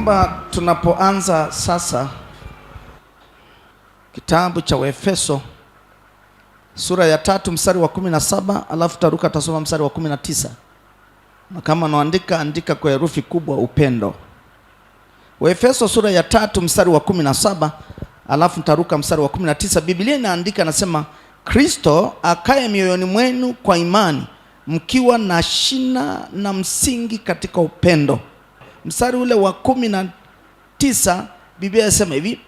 Naomba tunapoanza sasa kitabu cha Waefeso sura ya 3 mstari wa 17, alafu taruka tasoma mstari wa 19. Na kama naandika andika kwa herufi kubwa upendo. Waefeso sura ya 3 mstari wa 17, alafu taruka mstari wa 19. Biblia inaandika nasema, Kristo akaye mioyoni mwenu kwa imani, mkiwa na shina na msingi katika upendo. Mstari ule wa 19 Biblia inasema hivi,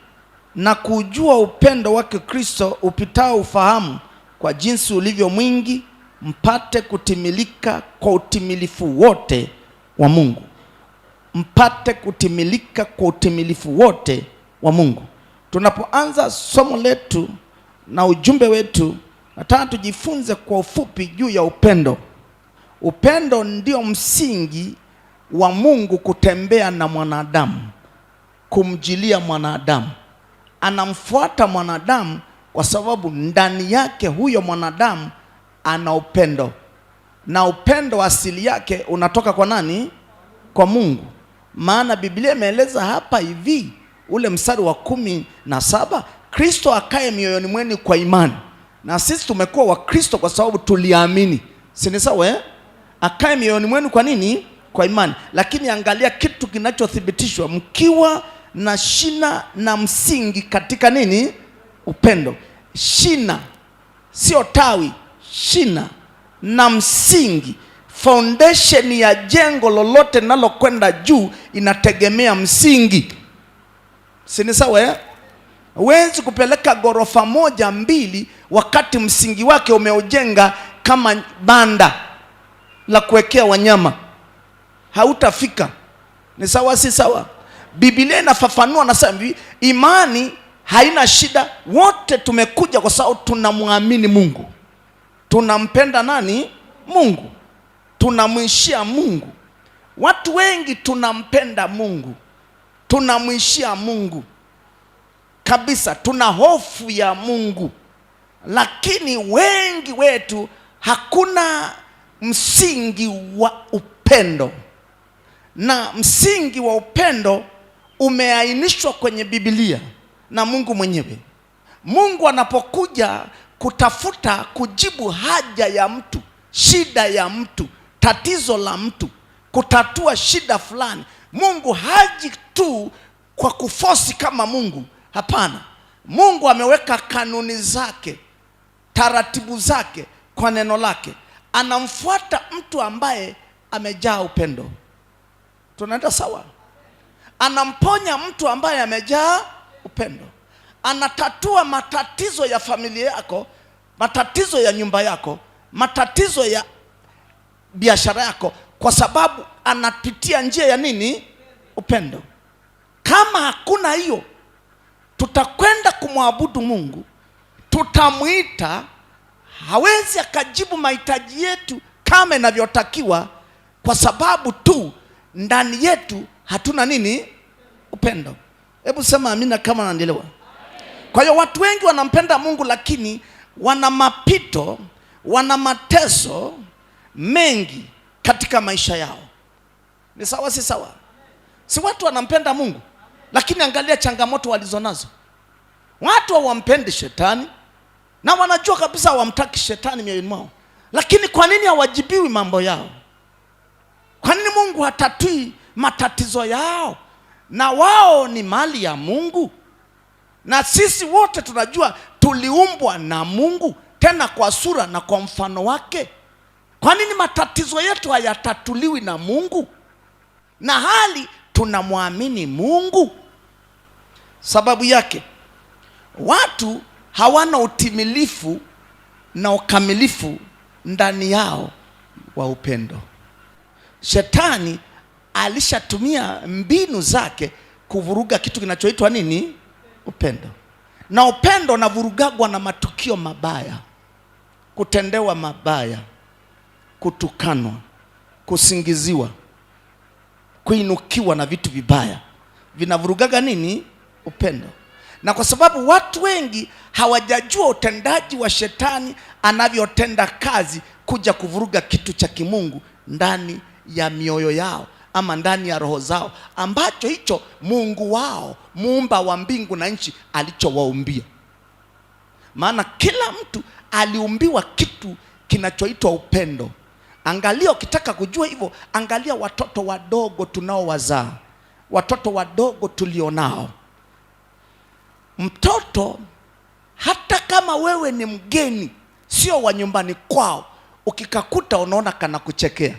na kujua upendo wake Kristo upitao ufahamu, kwa jinsi ulivyo mwingi, mpate kutimilika kwa utimilifu wote wa Mungu. Mpate kutimilika kwa utimilifu wote wa Mungu. Tunapoanza somo letu na ujumbe wetu, nataka tujifunze kwa ufupi juu ya upendo. Upendo ndio msingi wa Mungu kutembea na mwanadamu, kumjilia mwanadamu. Anamfuata mwanadamu kwa sababu ndani yake huyo mwanadamu ana upendo. Na upendo asili yake unatoka kwa nani? Kwa Mungu. Maana Biblia imeeleza hapa hivi, ule mstari wa 17, Kristo akaye mioyoni mwenu kwa imani. Na sisi tumekuwa wa Kristo kwa sababu tuliamini. Si ni sawa? Akaye mioyoni mwenu kwa nini? Kwa imani. Lakini angalia kitu kinachothibitishwa, mkiwa na shina na msingi katika nini? Upendo. Shina sio tawi, shina na msingi. Foundation ya jengo lolote linalokwenda juu inategemea msingi. Si ni sawa? Huwezi kupeleka ghorofa 1 2 wakati msingi wake umeujenga kama banda la kuwekea wanyama. Hautafika. Ni sawa si sawa? Biblia inafafanua na sema hivi, imani haina shida. Wote tumekuja kwa sababu tunamwamini Mungu. Tunampenda nani? Mungu. Tunamwishia Mungu. Watu wengi tunampenda Mungu, tunamwishia Mungu kabisa, tuna hofu ya Mungu. Lakini wengi wetu hakuna msingi wa upendo. Na msingi wa upendo umeainishwa kwenye Biblia na Mungu mwenyewe. Mungu anapokuja kutafuta kujibu haja ya mtu, shida ya mtu, tatizo la mtu, kutatua shida fulani, Mungu haji tu kwa kufosi kama Mungu. Hapana. Mungu ameweka kanuni zake, taratibu zake kwa neno lake. Anamfuata mtu ambaye amejaa upendo. Tunaenda sawa? Anamponya mtu ambaye amejaa upendo. Anatatua matatizo ya familia yako, matatizo ya nyumba yako, matatizo ya biashara yako, kwa sababu anapitia njia ya nini? Upendo. Kama hakuna hiyo, tutakwenda kumwabudu Mungu, tutamuita, hawezi akajibu mahitaji yetu kama inavyotakiwa, kwa sababu tu ndani yetu hatuna nini? Upendo. Hebu sema amina kama naendelewa. Kwa hiyo watu wengi wanampenda Mungu, lakini wana mapito, wana mateso mengi katika maisha yao. Ni sawa si sawa? Si watu wanampenda Mungu, lakini angalia changamoto walizonazo. Watu hawampendi shetani na wanajua kabisa hawamtaki shetani mioyoni mwao, lakini kwa nini hawajibiwi mambo yao? Kwa nini Mungu hatatui matatizo yao? Na wao ni mali ya Mungu. Na sisi wote tunajua tuliumbwa na Mungu, tena kwa sura na kwa mfano wake. Kwa nini matatizo yetu hayatatuliwi na Mungu, na hali tunamwamini Mungu? Sababu yake, watu hawana utimilifu na ukamilifu ndani yao wa upendo. Shetani alishatumia mbinu zake kuvuruga kitu kinachoitwa nini? Upendo. Na upendo unavurugagwa na matukio mabaya, kutendewa mabaya, kutukanwa, kusingiziwa, kuinukiwa na vitu vibaya, vinavurugaga nini? Upendo. Na kwa sababu watu wengi hawajajua utendaji wa shetani anavyotenda kazi kuja kuvuruga kitu cha kimungu ndani ya mioyo yao, ama ndani ya roho zao, ambacho hicho Mungu wao muumba wa mbingu na nchi alichowaumbia. Maana kila mtu aliumbiwa kitu kinachoitwa upendo. Angalia, ukitaka kujua hivyo, angalia watoto wadogo tunaowazaa, watoto wadogo tulionao. Mtoto hata kama wewe ni mgeni, sio wa nyumbani kwao, ukikakuta unaona kana kuchekea,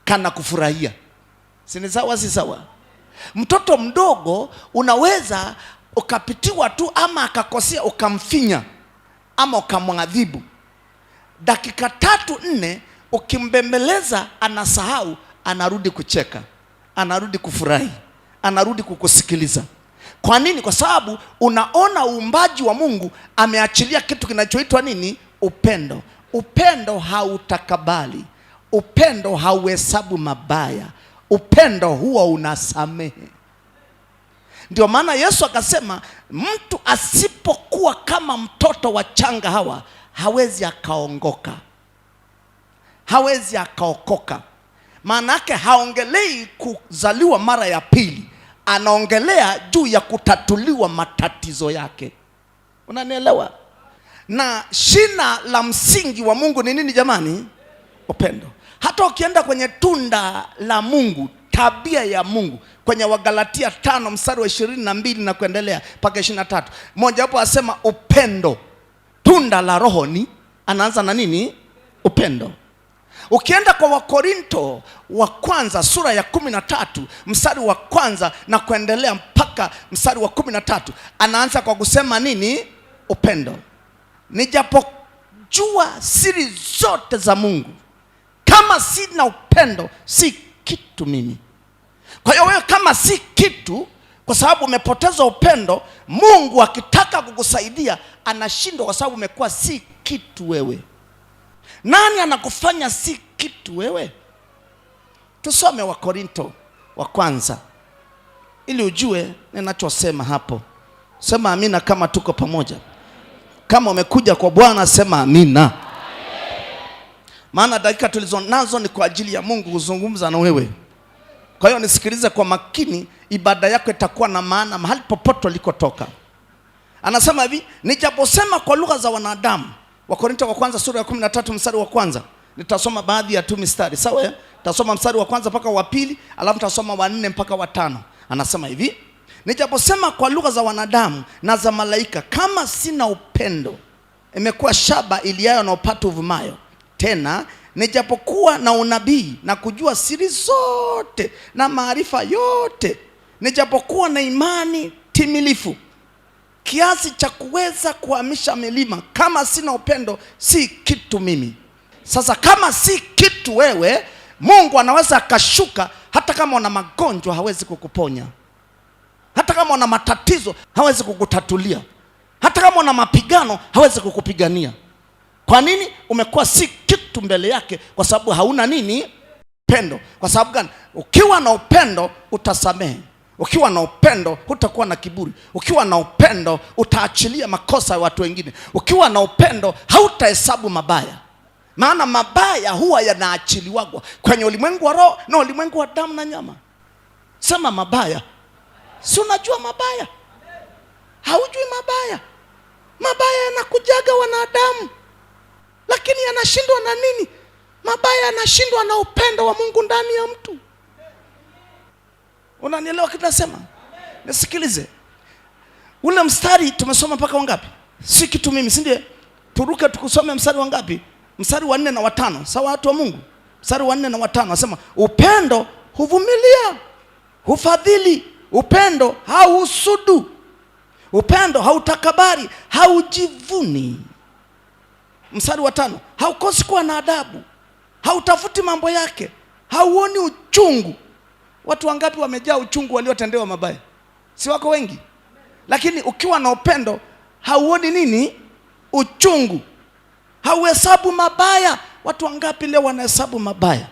kana kufurahia. Si ni sawa? Si sawa? Mtoto mdogo unaweza ukapitiwa tu ama akakosea ukamfinya ama ukamwadhibu, dakika 3-4 ukimbembeleza anasahau, anarudi kucheka, anarudi kufurahi, anarudi kukusikiliza. Kwa nini? Kwa sababu unaona uumbaji wa Mungu ameachilia kitu kinachoitwa nini? Upendo. Upendo hautakabali, upendo hauhesabu mabaya, upendo huwa unasamehe. Ndio maana Yesu akasema mtu asipokuwa kama mtoto wachanga hawa hawezi akaongoka, hawezi akaokoka. Maana yake haongelei kuzaliwa mara ya pili, anaongelea juu ya kutatuliwa matatizo yake. Unanielewa? Na shina la msingi wa Mungu ni nini jamani? Upendo. Hata ukienda kwenye tunda la Mungu, tabia ya Mungu, kwenye Wagalatia 5 mstari wa 22 na kuendelea mpaka 23, mmoja hapo asema upendo. Tunda la Roho ni, anaanza na nini? Upendo. Ukienda kwa Wakorinto wa kwanza sura ya 13 mstari wa kwanza na kuendelea mpaka mstari wa 13, anaanza kwa kusema nini? Upendo. Nijapojua siri zote za Mungu, kama sina upendo si kitu mimi. Kwa hiyo wewe kama si kitu, kwa sababu umepoteza upendo, Mungu akitaka kukusaidia anashindwa, kwa sababu umekuwa si kitu wewe. Nani anakufanya si kitu wewe? Tusome Wakorinto wa kwanza ili ujue ninachosema hapo. Sema amina kama tuko pamoja. Kama umekuja kwa Bwana sema amina. Maana dakika tulizo nazo ni kwa ajili ya Mungu kuzungumza na wewe. Kwa hiyo nisikilize kwa makini, ibada yako itakuwa na maana mahali popote ulikotoka. Anasema hivi, nijaposema kwa lugha za wanadamu. Wakorinto wa kwanza sura ya 13 mstari wa kwanza. Nitasoma baadhi ya tu mistari, sawa? Nitasoma mstari wa kwanza mpaka wa pili, alafu nitasoma wa 4 mpaka wa 5. Anasema hivi, nijaposema kwa lugha za wanadamu na za malaika, kama sina upendo, imekuwa shaba iliayo na upatu uvumayo. Tena nijapokuwa na unabii na kujua siri zote na maarifa yote, nijapokuwa na imani timilifu kiasi cha kuweza kuhamisha milima, kama sina upendo si kitu mimi. Sasa kama si kitu wewe, Mungu anaweza akashuka. Hata kama una magonjwa hawezi kukuponya, hata kama una matatizo hawezi kukutatulia, hata kama una mapigano hawezi kukupigania. Kwa nini? Umekuwa si kitu mbele yake, kwa sababu hauna nini? Upendo. Kwa sababu gani? Ukiwa na upendo utasamehe. Ukiwa na upendo hutakuwa na kiburi. Ukiwa na upendo utaachilia makosa ya watu wengine. Ukiwa na upendo hautahesabu mabaya. Maana mabaya huwa yanaachiliwagwa kwenye ulimwengu wa roho na ulimwengu wa damu na nyama. Sema mabaya. Si unajua mabaya? Haujui mabaya? Mabaya yanakujaga wanadamu, lakini yanashindwa na nini? Mabaya yanashindwa na upendo wa Mungu ndani ya mtu. Unanielewa kitu nasema? Nisikilize. Ule mstari tumesoma mpaka wangapi? Si kitu mimi, si ndiye? Turuke tukusome mstari wangapi? Mstari wa 4 na wa 5. Sawa watu wa Mungu? Mstari wa 4 na wa 5 nasema upendo huvumilia, hufadhili, upendo hauhusudu, upendo hautakabari, haujivuni. Mstari wa 5, haukosi kuwa na adabu, hautafuti mambo yake, hauoni uchungu. Watu wangapi wamejaa uchungu waliotendewa mabaya? Si wako wengi? Lakini ukiwa na upendo hauoni nini? Uchungu. Hauhesabu mabaya. Watu wangapi leo wanahesabu mabaya?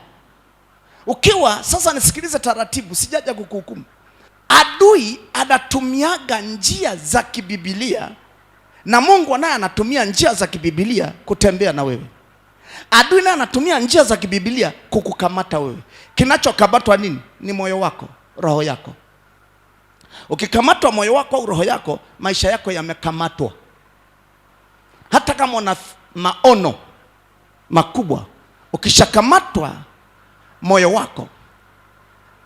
Ukiwa sasa, nisikilize taratibu, sijaja kukuhukumu. Adui anatumiaga njia za kibibilia, na Mungu naye anatumia njia za kibibilia kutembea na wewe. Adui naye anatumia njia za kibibilia kukukamata wewe. Kinachokamatwa nini? Ni moyo wako, roho yako. Ukikamatwa moyo wako au roho yako, maisha yako yamekamatwa. Hata kama una maono makubwa, ukishakamatwa moyo wako,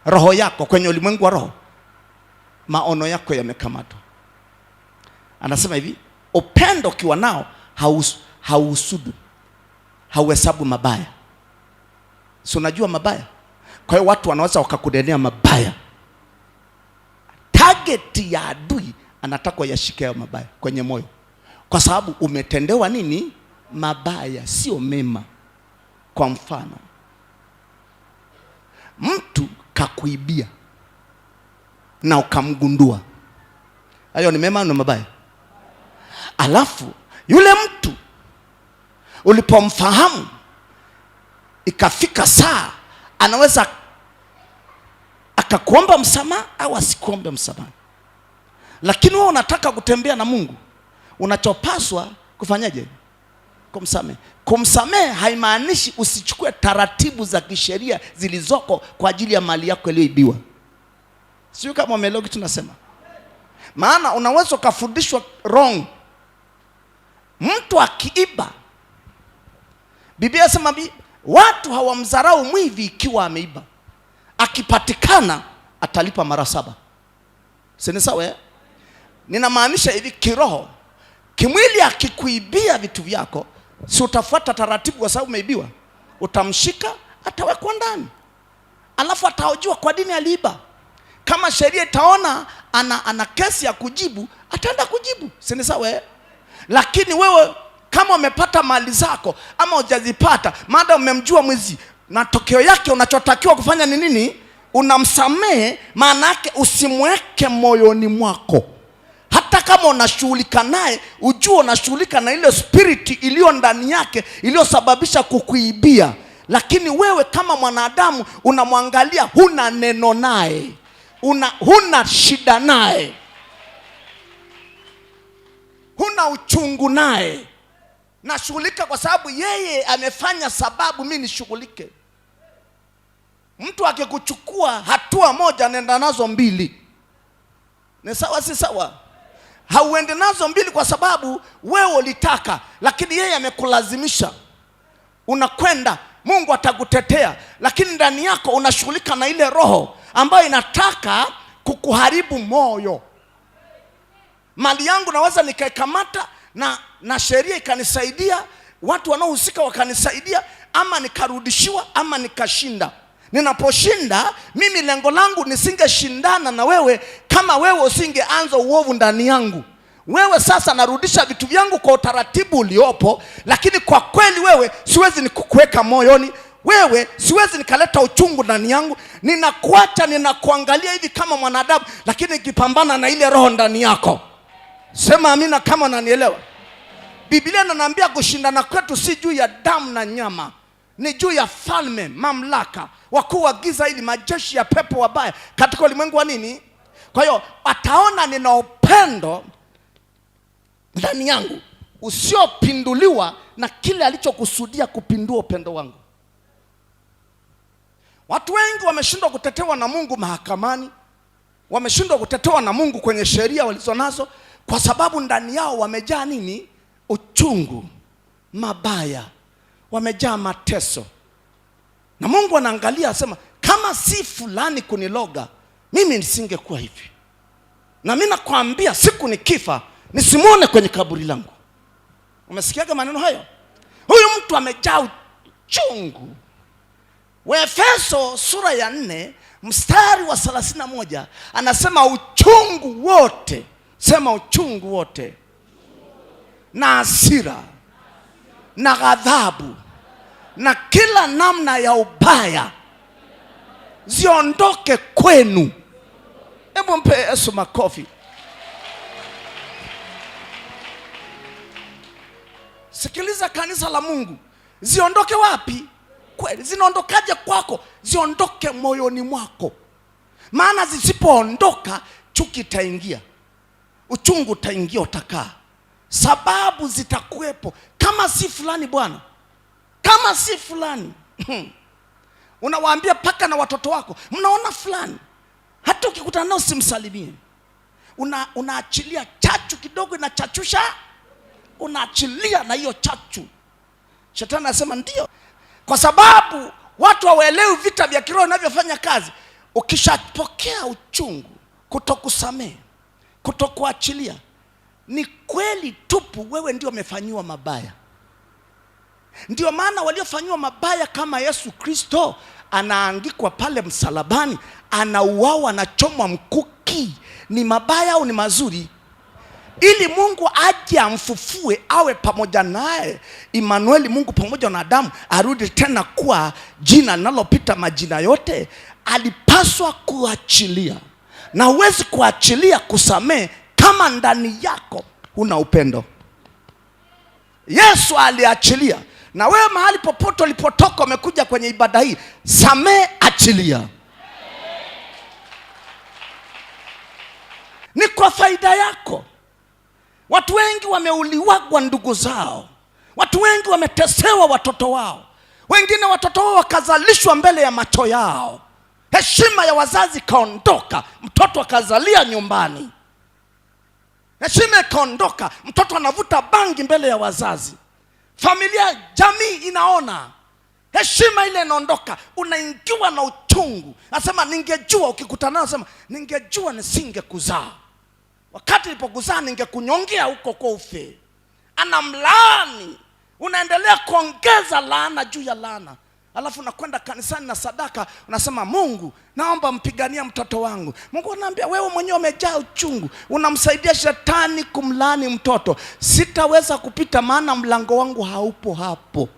roho yako, kwenye ulimwengu wa roho, maono yako yamekamatwa. Anasema hivi, upendo ukiwa nao hauhusudu, hauhesabu mabaya. Si unajua mabaya? Kwa hiyo watu wanaweza wakakudenea mabaya. Target ya adui anataka yashike mabaya kwenye moyo, kwa sababu umetendewa nini? Mabaya, sio mema. Kwa mfano, mtu kakuibia na ukamgundua, hayo ni mema au ni mabaya? Alafu yule mtu ulipomfahamu, ikafika saa anaweza akakuomba msamaha au asikuombe msamaha, lakini wewe unataka kutembea na Mungu. Unachopaswa kufanyaje? Kumsamehe. Kumsamehe haimaanishi usichukue taratibu za kisheria zilizoko kwa ajili ya mali yako iliyoibiwa. Sio kama umeelewa kitu tunasema. Maana unaweza kufundishwa wrong. Mtu akiiba, Biblia inasema watu hawamdharau mwivi ikiwa ameiba. Akipatikana atalipa mara 7. Si sawa? Ninamaanisha hivi kiroho. Kimwili akikuibia vitu vyako, si utafuata taratibu kwa sababu umeibiwa? Utamshika, atawekwa ndani. Alafu ataojua kwa nini aliiba. Kama sheria itaona ana kesi ya kujibu, ataenda kujibu. Si sawa? Lakini wewe kama umepata mali zako ama hujazipata, maana umemjua mwizi, na tokeo yake unachotakiwa kufanya ni nini? Unamsamehe. Maana yake usimweke moyoni mwako. Hata kama unashughulika naye, ujue unashughulika na ile spirit iliyo ndani yake iliyosababisha kukuibia. Lakini wewe kama mwanadamu unamwangalia, huna neno naye, huna shida naye, huna uchungu naye. Nashughulika kwa sababu yeye amefanya sababu mimi nishughulike. Mtu akikuchukua hatua moja, nenda nazo 2. Ni sawa si sawa? Hauende nazo 2 kwa sababu wewe ulitaka, lakini yeye amekulazimisha. Unakwenda, Mungu atakutetea, lakini ndani yako unashughulika na ile roho ambayo inataka kukuharibu moyo. Mali yangu naweza nikaikamata na sheria ikanisaidia, watu wanaohusika wakanisaidia, ama nikarudishiwa ama nikashinda. Ninaposhinda mimi, lengo langu nisingeshindana na wewe kama wewe usingeanza uovu ndani yangu. Wewe sasa narudisha vitu vyangu kwa utaratibu uliopo, lakini kwa kweli wewe siwezi nikukuweka moyoni. Wewe siwezi nikaleta uchungu ndani yangu. Ninakuacha, ninakuangalia hivi kama mwanadamu, lakini nikipambana na ile roho ndani yako. Sema amina kama unanielewa. Biblia inaniambia kushindana kwetu si juu ya damu na nyama, ni juu ya falme, mamlaka, wakuu wa giza, ili majeshi ya pepo wabaya katika ulimwengu wa nini. Kwa hiyo ataona nina upendo ndani yangu usiopinduliwa na kile alichokusudia kupindua upendo wangu. Watu wengi wameshindwa kutetewa na Mungu mahakamani, wameshindwa kutetewa na Mungu kwenye sheria walizonazo, kwa sababu ndani yao wamejaa nini? Uchungu, mabaya, wamejaa mateso. Na Mungu anaangalia asema, kama si fulani kuniloga, mimi nisingekuwa hivi. Na mimi nakwambia siku nikifa nisimuone kwenye kaburi langu. Umesikiaga maneno hayo? Huyu mtu amejaa uchungu. Waefeso sura ya 4 mstari wa 31 anasema uchungu wote, sema uchungu wote, na hasira na ghadhabu na kila namna ya ubaya ziondoke kwenu. Hebu mpe Yesu makofi. Sikiliza kanisa la Mungu, ziondoke wapi? Kweli. Zinaondokaje kwako? Ziondoke moyoni mwako. Maana zisipoondoka, chuki itaingia, uchungu utaingia, utakaa, sababu zitakuwepo. Kama si fulani bwana, kama si fulani. Unawaambia paka na watoto wako, mnaona fulani, hata ukikutana nao simsalimie. Unaachilia chachu kidogo, inachachusha, unaachilia na hiyo chachu. Shetani anasema ndio, kwa sababu watu hawaelewi vita vya kiroho vinavyofanya kazi. Ukishapokea uchungu, kutokusamehe, kutokuachilia, ni kweli tupu wewe ndio umefanyiwa mabaya. Ndio maana waliofanyiwa mabaya kama Yesu Kristo anaangikwa pale msalabani, anauawa, anachomwa mkuki, ni mabaya au ni mazuri? Ili Mungu aje amfufue, awe pamoja naye, Immanueli, Mungu pamoja na Adamu, arudi tena kuwa jina linalopita majina yote, alipaswa kuachilia. Na huwezi kuachilia kusamehe kama ndani yako huna upendo. Yesu aliachilia. Na wewe mahali popote ulipotoka umekuja kwenye ibada hii, samehe, achilia. Ni kwa faida yako. Watu wengi wameuliwa ndugu zao. Watu wengi wametesewa watoto wao. Wengine watoto wao wakazalishwa mbele ya macho yao. Heshima ya wazazi kaondoka, mtoto akazalia nyumbani. Heshima ikaondoka, mtoto anavuta bangi mbele ya wazazi. Familia, jamii inaona. Heshima ile inaondoka, unaingiwa na uchungu. Nasema ningejua, ukikutana nasema ningejua nisingekuzaa. Wakati nilipokuzaa ningekunyongea huko kwa ufe. Anamlaani, unaendelea kuongeza laana juu ya laana. Alafu unakwenda kanisani na sadaka, unasema Mungu, naomba mpigania mtoto wangu. Mungu anaambia wewe mwenyewe umejaa uchungu, unamsaidia shetani kumlaani mtoto. Sitaweza kupita maana mlango wangu haupo hapo.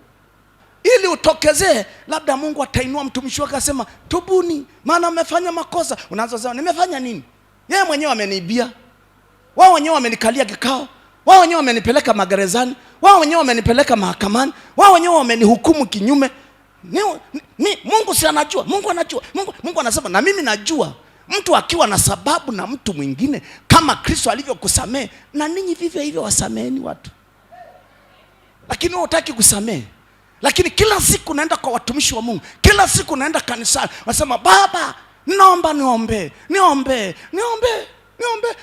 Ili utokezee, labda Mungu atainua mtumishi wake asema tubuni maana mmefanya makosa. Unaanza sema nimefanya nini? Yeye mwenyewe ameniibia. Wao wenyewe wamenikalia kikao. Wao wenyewe wamenipeleka magerezani. Wao wenyewe wamenipeleka mahakamani. Wao wenyewe wamenihukumu kinyume. Mungu si anajua? Mungu anajua. Mungu anasema na mimi najua. Mtu akiwa na sababu na mtu mwingine, kama Kristo alivyokusamehe, na ninyi vivyo hivyo wasameheni watu. Lakini wewe hutaki kusamehe. Lakini kila siku naenda kwa watumishi wa Mungu, kila siku naenda kanisani, nasema baba, naomba niombe.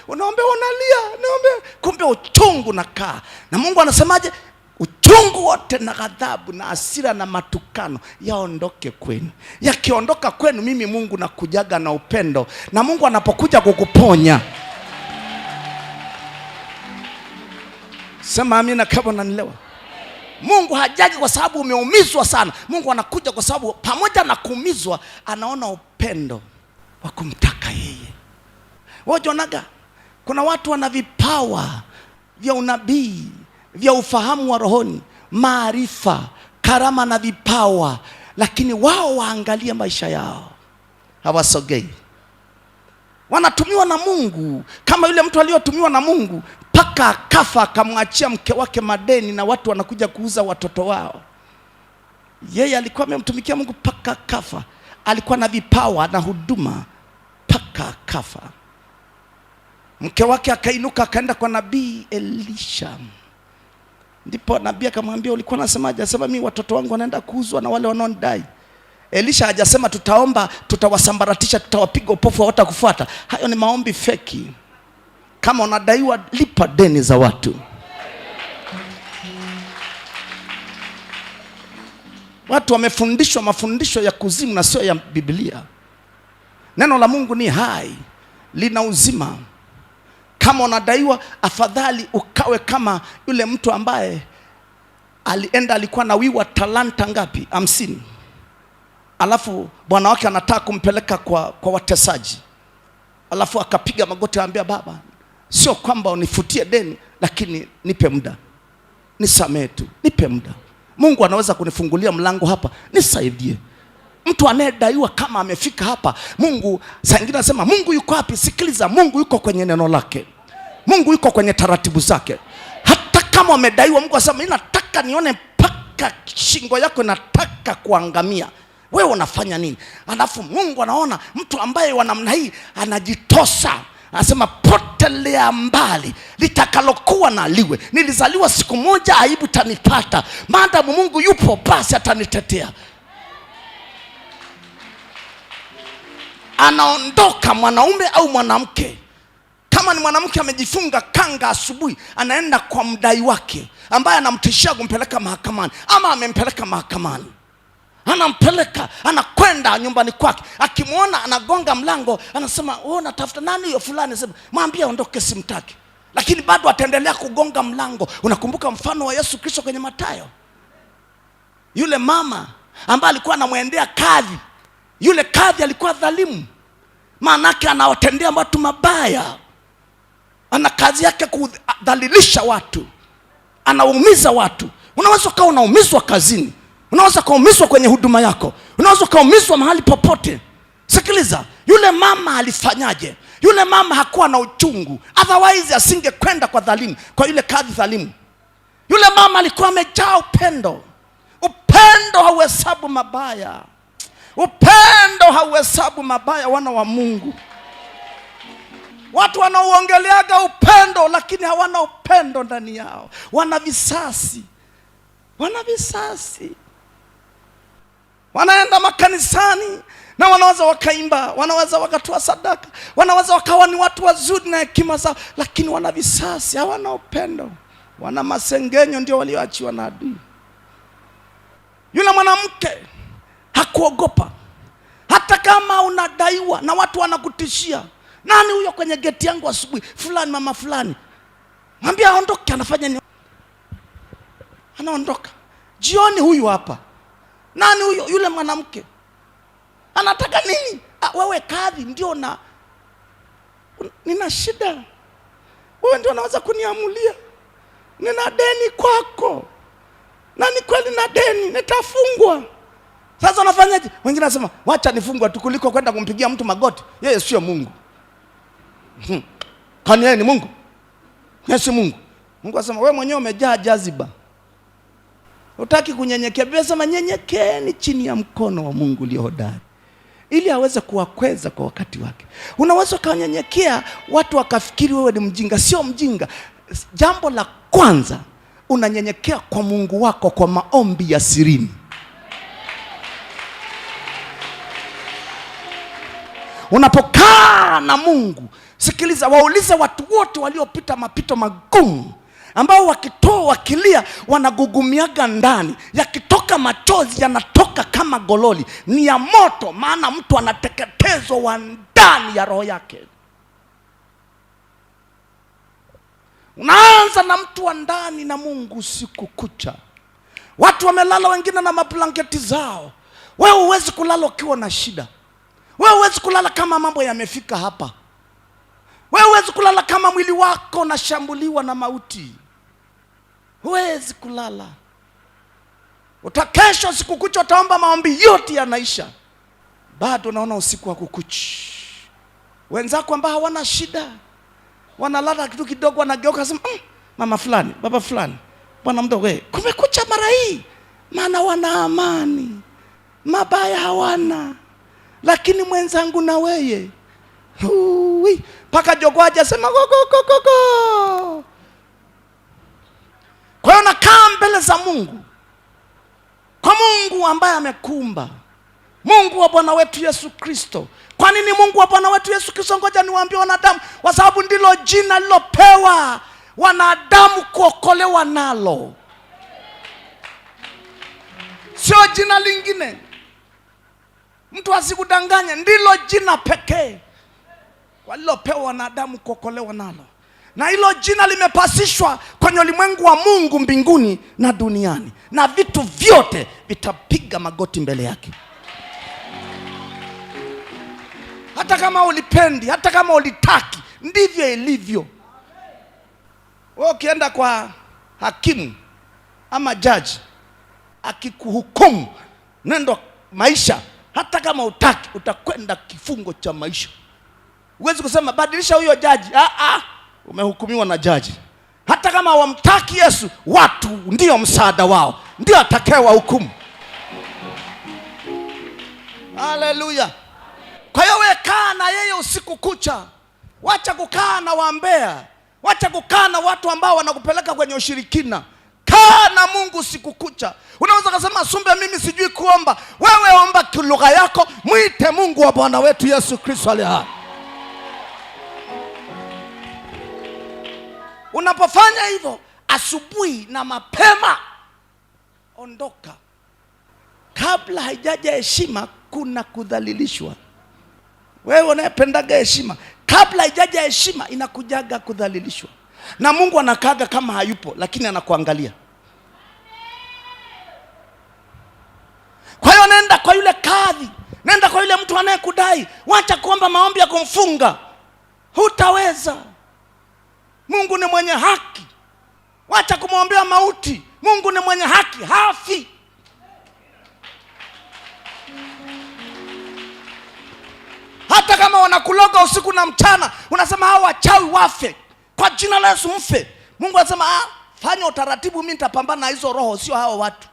Unaombe, unalia, niombe. Kumbe uchungu nakaa. Na Mungu anasemaje? Uchungu wote na ghadhabu na hasira na matukano yaondoke kwenu. Yakiondoka kwenu, mimi Mungu nakujaga na upendo. Na Mungu anapokuja kukuponya, sema amina kama unanielewa. Mungu hajaji kwa sababu umeumizwa sana. Mungu anakuja kwa sababu pamoja na kuumizwa anaona upendo wa kumtaka yeye. Wajonaga kuna watu wana vipawa vya unabii, vya ufahamu wa rohoni, maarifa, karama na vipawa, lakini wao waangalia maisha yao, hawasogei. Wanatumiwa na Mungu kama yule mtu aliyotumiwa na Mungu mpaka akafa, akamwachia mke wake madeni na watu wanakuja kuuza watoto wao. Yeye alikuwa amemtumikia Mungu mpaka akafa. Alikuwa na vipawa na huduma mpaka akafa. Mke wake akainuka akaenda kwa nabii Elisha. Ndipo nabii akamwambia ulikuwa unasemaje? Asema mimi watoto wangu wanaenda kuuzwa na wale wanaonidai. Elisha hajasema tutaomba, tutawasambaratisha, tutawapiga upofu hawatakufuata. Hayo ni maombi feki. Kama unadaiwa, lipa deni za watu. Watu wamefundishwa mafundisho ya kuzimu na sio ya Biblia. Neno la Mungu ni hai, lina uzima. Kama unadaiwa, afadhali ukawe kama yule mtu ambaye alikuwa na wiwa talanta ngapi? 50. Alafu bwana wake anataka kumpeleka kwa watesaji. Alafu akapiga magoti anambia baba, sio kwamba unifutie deni, lakini nipe muda. Nisamehe tu, nipe muda. Mungu anaweza kunifungulia mlango hapa, nisaidie. Mtu anayedaiwa kama amefika hapa, Mungu saa nyingine anasema Mungu yuko wapi? Sikiliza, Mungu yuko kwenye neno lake. Mungu yuko kwenye taratibu zake. Hata kama umedaiwa, Mungu anasema mimi nataka nione mpaka shingo yako inataka kuangamia. Wewe unafanya nini? Alafu Mungu anaona mtu ambaye wa namna hii anajitosa, Anasema potelea mbali, litakalokuwa na liwe. Nilizaliwa siku moja, aibu tanipata. Maadamu Mungu yupo, basi atanitetea. Anaondoka mwanaume au mwanamke. Kama ni mwanamke amejifunga kanga asubuhi, anaenda kwa mdai wake ambaye anamtishia kumpeleka mahakamani, ama amempeleka mahakamani. Anampeleka, anakwenda nyumbani kwake. Akimwona anagonga mlango, anasema wewe unatafuta nani? Hiyo fulani. Anasema mwambie aondoke, simtaki. Lakini bado ataendelea kugonga mlango. Unakumbuka mfano wa Yesu Kristo kwenye Mathayo? Yule mama ambaye alikuwa anamwendea kadhi. Yule kadhi alikuwa dhalimu. Maana yake anawatendea watu mabaya. Ana kazi yake kudhalilisha watu. Anaumiza watu. Unaweza kuwa unaumizwa kazini. Unaweza kuumizwa kwenye huduma yako. Unaweza kuumizwa mahali popote. Sikiliza, yule mama alifanyaje? Yule mama hakuwa na uchungu. Otherwise asingekwenda kwa dhalimu, kwa yule kadhi dhalimu. Yule mama alikuwa amejaa upendo. Upendo hauhesabu mabaya. Upendo hauhesabu mabaya, wana wa Mungu. Watu wanaoongeleaga upendo lakini hawana upendo ndani yao. Wana visasi. Wana visasi. Wanaenda makanisani na wanaweza wakaimba, wanaweza wakatoa sadaka, wanaweza wakawa ni watu wazuri na hekima zao, lakini wana visasi, hawana upendo. Wana masengenyo, ndio walioachiwa na adui. Yule mwanamke hakuogopa. Hata kama unadaiwa na watu wanakutishia, nani huyo kwenye geti yangu asubuhi? Fulani, mama fulani. Mwambie aondoke. Anafanya nini? Anaondoka. Jioni huyu hapa. Nani huyo? Yule mwanamke. Anataka nini? Wewe kadhi ndio nina shida. Wewe ndio unaweza kuniamulia. Nina deni kwako. Na ni kweli na deni, nitafungwa. Sasa unafanyaje? Wengine wanasema wacha nifungwe tu kuliko kwenda kumpigia mtu magoti. Yeye sio Mungu. Kwani yeye ni Mungu? Yeye si Mungu. Mungu anasema wewe mwenyewe umejaa jaziba. Utaki kunyenyekea. Biblia inasema nyenyekeeni chini ya mkono wa Mungu ulio hodari, ili aweze kuwakweza kwa wakati wake. Unaweza kunyenyekea watu wakafikiri wewe ni mjinga. Sio mjinga. Jambo la kwanza, unanyenyekea kwa Mungu wako kwa maombi ya sirini. Unapokaa na Mungu, sikiliza, waulize watu wote waliopita mapito magumu, ambao wakilia wanagugumiaga ndani, yakitoka machozi yanatoka kama gololi, ni ya moto, maana mtu anateketezwa wa ndani ya roho yake. Unaanza na mtu wa ndani na Mungu usiku kucha. Watu wamelala wengine na mablanketi zao. Wewe huwezi kulala ukiwa na shida. Wewe huwezi kulala kama mambo yamefika hapa. Wewe huwezi kulala kama mwili wako unashambuliwa na mauti. Huwezi kulala. Utakesha usiku kucha, utaomba maombi yote yanaisha, bado unaona usiku wa kukuchi. Wenzako ambao hawana shida wanalala kitu kidogo, wanageuka sema mama fulani, baba fulani, bwana mdogo, kumekucha mara hii. Maana wana amani, mabaya hawana. Lakini mwenzangu na weye, paka jogwaje sema go go go go go. Kwa hiyo nakaa mbele za Mungu, kwa Mungu ambaye amekuumba, Mungu wa Bwana wetu Yesu Kristo. Kwa nini Mungu wa Bwana wetu Yesu Kristo? Ngoja niwaambie wanadamu, kwa sababu ndilo jina lilopewa wanadamu kuokolewa nalo, sio jina lingine. Mtu asikudanganye, ndilo jina pekee walilopewa wanadamu kuokolewa nalo. Na hilo jina limepasishwa kwenye ulimwengu wa Mungu mbinguni na duniani, na vitu vyote vitapiga magoti mbele yake. Hata kama ulipendi, hata kama ulitaki, ndivyo ilivyo. Wewe ukienda kwa hakimu ama jaji, akikuhukumu nendo maisha, hata kama utaki, utakwenda kifungo cha maisha. Huwezi kusema badilisha huyo jaji. Umehukumiwa na jaji. Hata kama hawamtaki Yesu, watu ndio msaada wao, ndio atakayewa hukumu. Haleluya. Kwa hiyo wewe kaa na yeye usiku kucha. Wacha kukaa na wambea, wacha kukaa na watu ambao wanakupeleka kwenye ushirikina. Kaa na Mungu siku kucha. Unaweza kusema Sumbe, mimi sijui kuomba. Wewe omba lugha yako, mwite Mungu wa Bwana wetu Yesu Kristo aliye hai. Unapofanya hivyo asubuhi na mapema, ondoka. Kabla haijaja heshima kuna kudhalilishwa. Wewe unayependaga heshima, kabla haijaja heshima inakujaga kudhalilishwa. Na Mungu anakaga kama hayupo, lakini anakuangalia. Kwa hiyo nenda kwa yule kadhi, nenda kwa yule mtu anayekudai. Wacha kuomba maombi ya kumfunga, hutaweza. Mungu ni mwenye haki. Wacha kumwombea mauti. Mungu ni mwenye haki, hafi. Hata kama wanakuloga usiku na mchana, unasema hao wachawi wafe, kwa jina la Yesu mfe. Mungu anasema fanya utaratibu, mimi nitapambana na hizo roho, sio hao watu.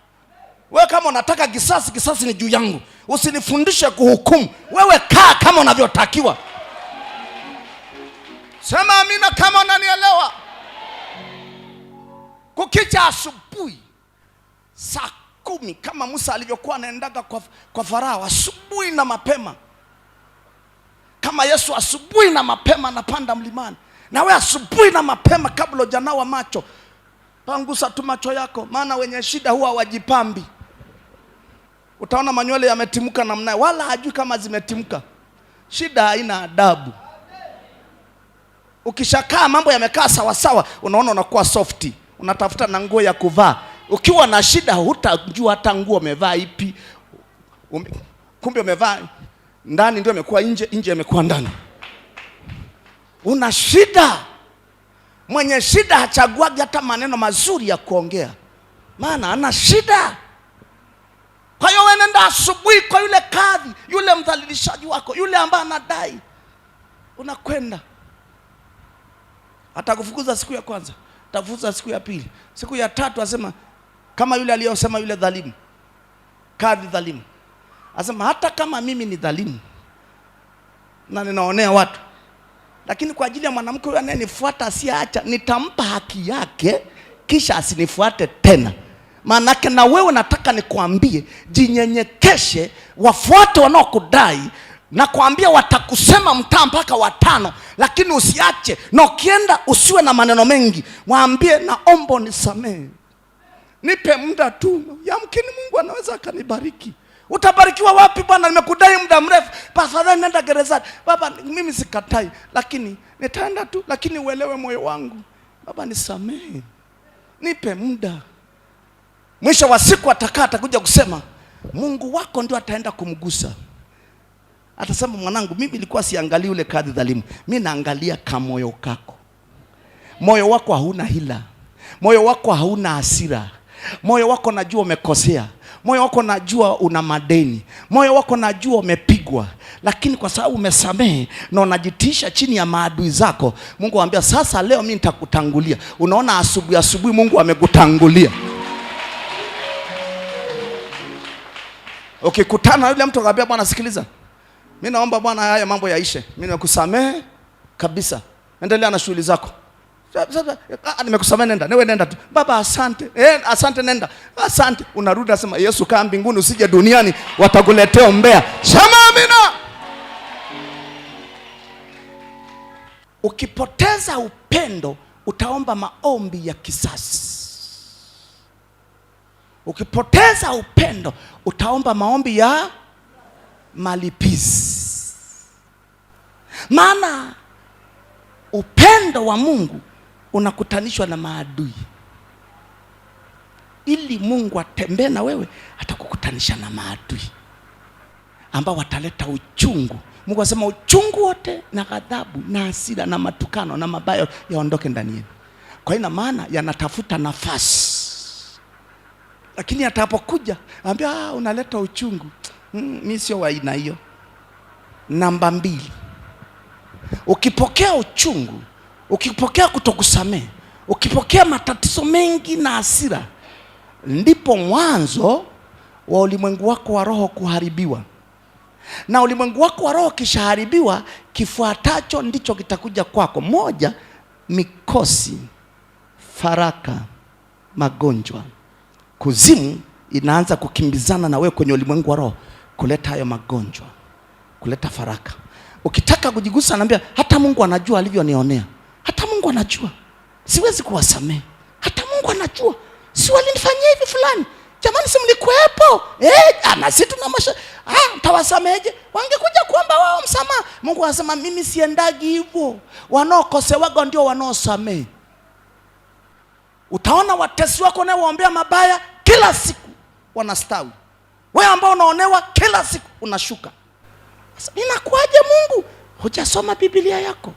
Wewe kama unataka kisasi, kisasi ni juu yangu. Usinifundishe kuhukumu. Wewe kaa kama unavyotakiwa. Sema amina kama unanielewa. Kukicha asubuhi saa 10 kama Musa alivyokuwa anaendaga kwa Farao, asubuhi na mapema. Kama Yesu asubuhi na mapema anapanda mlimani, na wewe asubuhi na mapema kabla hujanawa macho, pangusa tu macho yako, maana wenye shida huwa wajipambi. Utaona manywele yametimuka namna, wala hajui kama zimetimuka. Shida haina adabu. Ukishakaa mambo yamekaa sawa sawa, unaona unakuwa softy, unatafuta na nguo ya kuvaa. Ukiwa na shida hutajua hata nguo umevaa ipi. Kumbe umevaa ndani ndio imekuwa nje, nje imekuwa ndani. Una shida. Mwenye shida hachaguagi hata maneno mazuri ya kuongea, maana ana shida. Kwa hiyo wewe nenda asubuhi kwa yule kadhi, yule mdhalilishaji wako, yule ambaye anadai. Unakwenda. Atakufukuza siku ya kwanza, atakufukuza siku ya pili, siku ya tatu asema kama yule aliyosema yule dhalimu, kadhi dhalimu. Asema hata kama mimi ni dhalimu na ninaonea watu, lakini kwa ajili ya mwanamke huyu anayenifuata asiacha, nitampa haki yake kisha asinifuate tena. Maanake na wewe nataka nikuambie, jinyenyekeshe, wafuate wanaokudai, na kuambia watakusema mtaa mpaka 5, lakini usiache. Na ukienda usiwe na maneno mengi, waambie naomba nisamehe, nipe muda tu, yamkini Mungu anaweza akanibariki. Utabarikiwa wapi bwana? Nimekudai muda mrefu, tafadhali nenda gerezani. Baba mimi sikatai, lakini nitaenda tu, lakini uelewe moyo wangu. Baba nisamehe, nipe muda. Mwisho wa siku atakuja kusema, Mungu wako ndio ataenda kumgusa. Atasema mwanangu, mimi nilikuwa siangalii yule kadhi dhalimu, mimi naangalia kama moyo kako. Moyo wako hauna hila, moyo wako hauna hasira, moyo wako najua umekosea, moyo wako najua una madeni, moyo wako najua umepigwa, lakini kwa sababu umesamehe na unajitisha chini ya maadui zako, Mungu anambia sasa leo mimi nitakutangulia. Unaona asubuhi Mungu amekutangulia. Ukikutana yule mtu akamwambia bwana sikiliza, mimi naomba bwana haya mambo yaishe, mimi nimekusamehe kabisa, endelea na shughuli zako. Nimekusamehe, nenda. Wewe nenda tu. Baba asante. Asante, nenda. Asante. Unarudi nasema Yesu kaa mbinguni, usije duniani watakuletea umbea. Sema amina. Ukipoteza upendo utaomba maombi ya kisasi. Ukipoteza upendo utaomba maombi ya malipizi. Maana upendo wa Mungu unakutanishwa na maadui. Ili Mungu atembee na wewe, atakukutanisha na maadui ambao wataleta uchungu. Mungu asema uchungu wote na ghadhabu na hasira na matukano na mabaya yaondoke ndani yenu. Kwa ina maana yanatafuta nafasi. Lakini atapokuja anambia unaleta uchungu, mimi sio wa aina hiyo. Namba 2, ukipokea uchungu, ukipokea kutokusamehe, ukipokea matatizo mengi na hasira, ndipo mwanzo wa ulimwengu wako wa roho kuharibiwa. Na ulimwengu wako wa roho kishaharibiwa, kifuatacho ndicho kitakuja kwako. Moja, mikosi, faraka, magonjwa. Kuzimu inaanza kukimbizana na wewe kwenye ulimwengu wa roho, kuleta hayo magonjwa, kuleta faraka. Ukitaka kujigusa, anambia hata Mungu anajua alivyonionea. Hata Mungu anajua siwezi kuwasamehe. Hata Mungu anajua si walinifanyia hivi fulani. Jamani, si mlikuwepo? Na sisi tuna tawasameheje? Wangekuja kuomba wao msamaha. Mungu anasema mimi siendagi hivyo. Wanaokosewaga ndio wanaosamehe. Utaona watesi wako nao waombea mabaya kila siku wanastawi. Wewe ambao unaonewa kila siku unashuka. Sasa inakuaje Mungu? Hujasoma Biblia yako.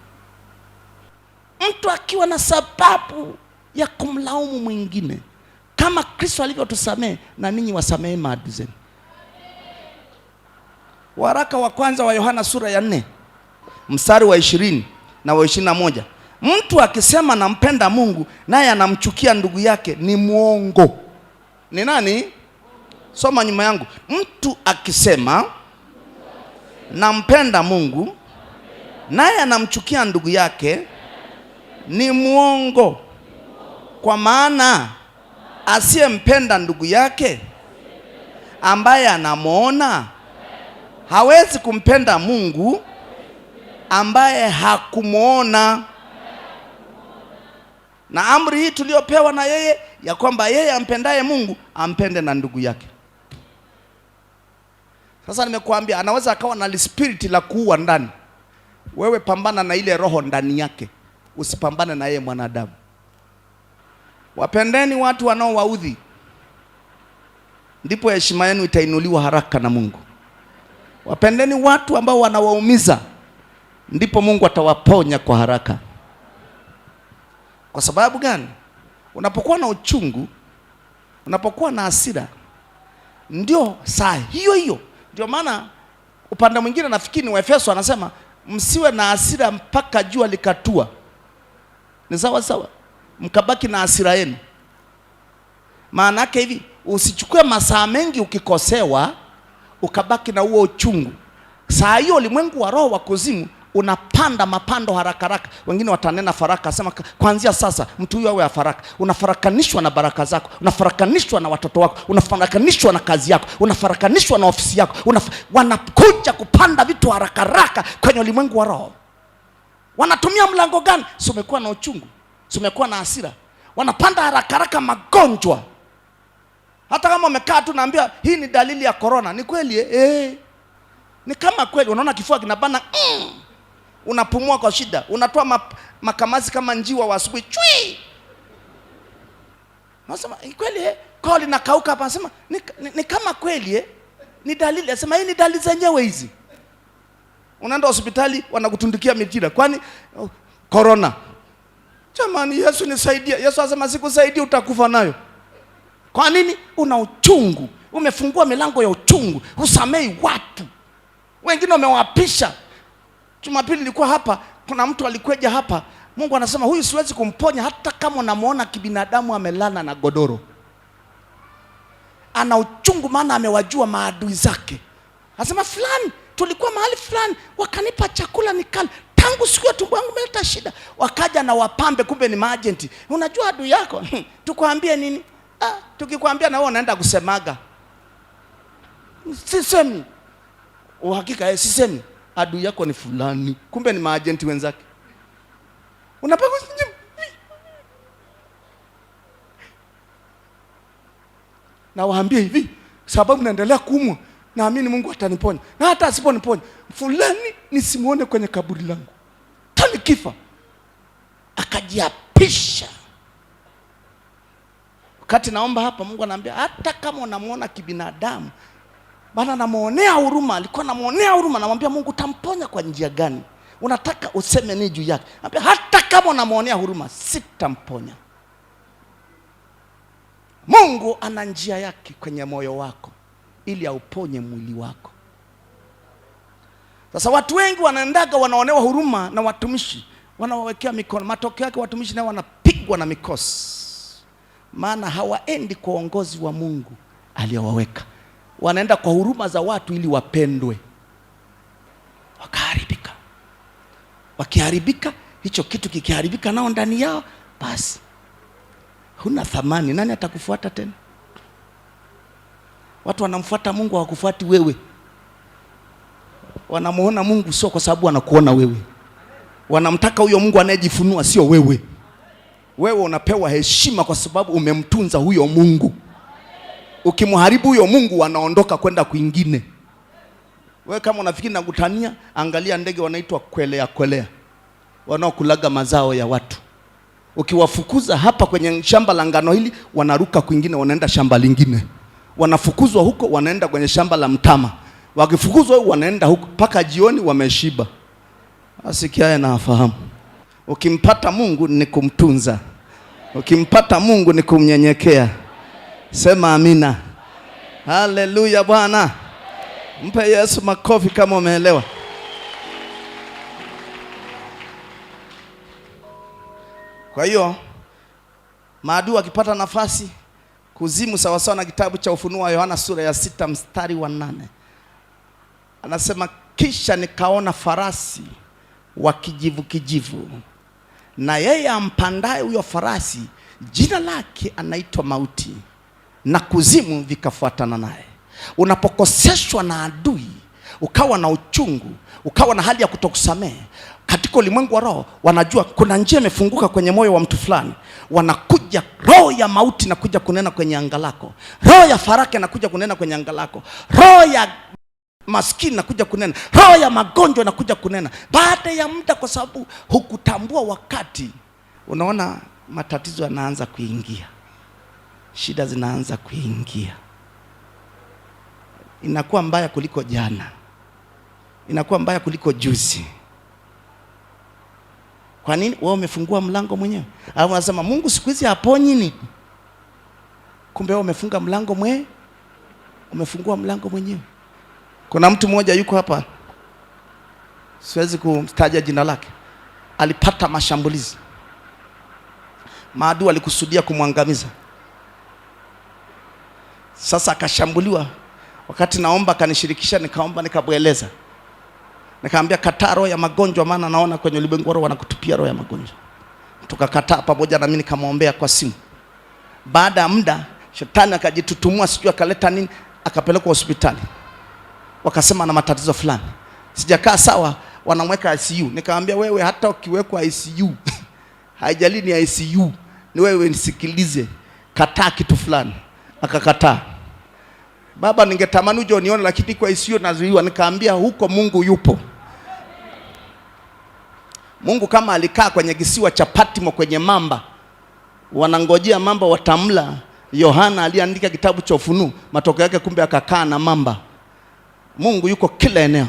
Mtu akiwa na sababu ya kumlaumu mwingine, kama Kristo alivyotusamehe, na ninyi wasamehe maadui zenu. Waraka wa kwanza wa Yohana sura ya 4 mstari wa 20 na wa 21. Mtu akisema nampenda Mungu naye anamchukia ndugu yake ni mwongo. Ni nani? Soma nyuma yangu. Mtu akisema nampenda Mungu naye anamchukia ndugu yake ni mwongo. Kwa maana asiyempenda ndugu yake ambaye anamuona hawezi kumpenda Mungu ambaye hakumuona. Na amri hii tuliopewa na yeye, ya kwamba yeye ampendaye Mungu ampende na ndugu yake. Sasa nimekuambia, anaweza akawa na spirit la kuua ndani. Wewe pambana na ile roho ndani yake, usipambane na yeye mwanadamu. Wapendeni watu wanaowaudhi, ndipo heshima yenu itainuliwa haraka na Mungu. Wapendeni watu ambao wanawaumiza, ndipo Mungu atawaponya kwa haraka. Kwa sababu gani? Unapokuwa na uchungu, unapokuwa na hasira, ndio saa hiyo hiyo. Ndio maana upande mwingine nafikiri ni Waefeso anasema msiwe na hasira mpaka jua likatua. Ni sawa sawa, mkabaki na hasira yenu. Maana yake hivi, usichukue masaa mengi ukikosewa ukabaki na huo uchungu. Saa hiyo ulimwengu wa roho wa kuzimu unapanda mapando haraka haraka. Wengine watanena faraka, asema kuanzia sasa mtu huyo awe faraka. Unafarakanishwa na baraka zako, unafarakanishwa na watoto wako, unafarakanishwa na kazi yako, unafarakanishwa na ofisi yako. Wanakuja kupanda vitu haraka haraka kwenye ulimwengu wa roho. Wanatumia mlango gani? Si umekuwa na uchungu, si umekuwa na hasira. Wanapanda haraka haraka magonjwa. Hata kama umekaa tu naambia hii ni dalili ya corona, ni kweli ni kama kweli. Unaona kifua kinabana, unapumua kwa shida, unatoa makamazi kama njiwa wa asubuhi, chui. Nasema kweli koo linakauka hapa, nasema ni kama kweli ni dalili. Nasema hii ni dalili zenyewe hizi. Unaenda hospitali wanakutundikia mitira, kwani corona. Jamani, Yesu nisaidie. Yesu asema sikusaidia utakufa nayo. Kwa nini? Una uchungu, umefungua milango ya uchungu, husamei watu. Wengine wamewapisha. Jumapili nilikuwa hapa, kuna mtu alikweja hapa. Mungu anasema huyu siwezi kumponya hata kama unamuona kibinadamu amelala na godoro. Ana uchungu maana amewajua maadui zake. Anasema fulani, tulikuwa mahali fulani, wakanipa chakula nikala. Tangu siku ya tumbo yangu imeleta shida. Wakaja na wapambe, kumbe ni maagenti. Unajua adui yako, tukwambie nini? Tukikwambia na wewe unaenda kusemaga. Sisemi. Uhakika sisemi. Adui yako ni fulani, kumbe ni maagenti wenzake. Unapaka na waambie hivi, sababu naendelea kuumwa, naamini Mungu ataniponya. Na hata asiponiponya, fulani nisimuone kwenye kaburi langu. Tanikifa. Akajiapisha. Wakati naomba hapa, Mungu ananiambia hata kama unamuona kibinadamu, bana namuonea huruma, alikuwa namuonea huruma, namwambia Mungu utamponya kwa njia gani? Unataka useme nini juu yake? Anambia hata kama unamuonea huruma, sitamponya. Mungu ana njia yake kwenye moyo wako ili auponye mwili wako. Sasa watu wengi wanaendaga wanaonewa huruma na watumishi, wanawawekea mikono. Matokeo yake watumishi nao wanapigwa na mikosi. Maana hawaendi kwa uongozi wa Mungu aliyowaweka. Wanaenda kwa huruma za watu ili wapendwe. wakaharibika. Wakiharibika, hicho kitu kikiharibika nao ndani yao, basi huna thamani. Nani atakufuata tena? Watu wanamfuata Mungu, hawakufuati wewe. Wanamuona Mungu sio kwa sababu wanakuona wewe. Wanamtaka huyo Mungu anayejifunua, sio wewe. Wewe unapewa heshima kwa sababu umemtunza huyo Mungu. Ukimharibu huyo Mungu, wanaondoka kwenda kwingine. Wewe kama unafikiri nakutania, angalia ndege wanaitwa kwelea kwelea, wanaokulaga mazao ya watu. Ukiwafukuza hapa kwenye shamba la ngano hili, wanaruka kwingine, wanaenda shamba lingine. Wanafukuzwa huko, wanaenda kwenye shamba la mtama. Wakifukuzwa huko, wanaenda huko mpaka jioni wameshiba. Asikiaye na afahamu. Ukimpata Mungu ni kumtunza. Ukimpata Mungu ni kumnyenyekea. Sema amina. Haleluya Bwana. Mpe Yesu makofi kama umeelewa. Kwa hiyo maadui akipata nafasi, kuzimu sawasawa na kitabu cha Ufunuo wa Yohana sura ya 6 mstari wa 8. Anasema, kisha nikaona farasi wa kijivu kijivu, na yeye ampandaye huyo farasi jina lake anaitwa Mauti, na kuzimu vikafuatana naye. Unapokoseshwa na adui, ukawa na uchungu, ukawa na hali ya kutokusamehe, katika ulimwengu wa roho wanajua kuna njia imefunguka kwenye moyo wa mtu fulani. Wanakuja roho ya mauti na kuja kunena kwenye anga lako, roho ya faraka na kuja kunena kwenye anga lako, roho ya maskini na kuja kunena, roho ya magonjwa na kuja kunena. Baada ya muda, kwa sababu hukutambua wakati, unaona matatizo yanaanza kuingia, shida zinaanza kuingia, inakuwa mbaya kuliko jana, inakuwa mbaya kuliko juzi. Kwa nini? Wewe umefungua mlango mwenyewe. Au unasema Mungu siku hizi haponyi nini? Kumbe wewe umefunga mlango mwenyewe. Umefungua mlango mwenyewe. Kuna mtu mmoja yuko hapa, siwezi kumtaja jina lake, alipata mashambulizi. Maadui alikusudia kumwangamiza. Sasa akashambuliwa. Wakati naomba kanishirikisha, nikaomba nikabweleza. Nikamwambia kataa roho ya magonjwa, maana naona kwenye ulimwengu wa roho wanakutupia roho ya magonjwa. Tukakataa pamoja na mimi, nikamwombea kwa simu. Baada ya muda, shetani akajitutumua, sijui akaleta nini, akapelekwa hospitali. Wakasema na matatizo fulani. Sijakaa sawa, wanamweka ICU. Nikamwambia wewe, hata ukiwekwa ICU haijali ni ICU, ni wewe nisikilize, kataa kitu fulani. Akakataa. Baba, ningetamani uje unione, lakini kwa ICU nazuiwa. Nikaambia huko Mungu yupo. Mungu kama alikaa kwenye kisiwa cha Patmo kwenye mamba, wanangojea mamba watamla. Yohana aliandika kitabu cha Ufunuo, matokeo yake kumbe akakaa na mamba. Mungu yuko kila eneo.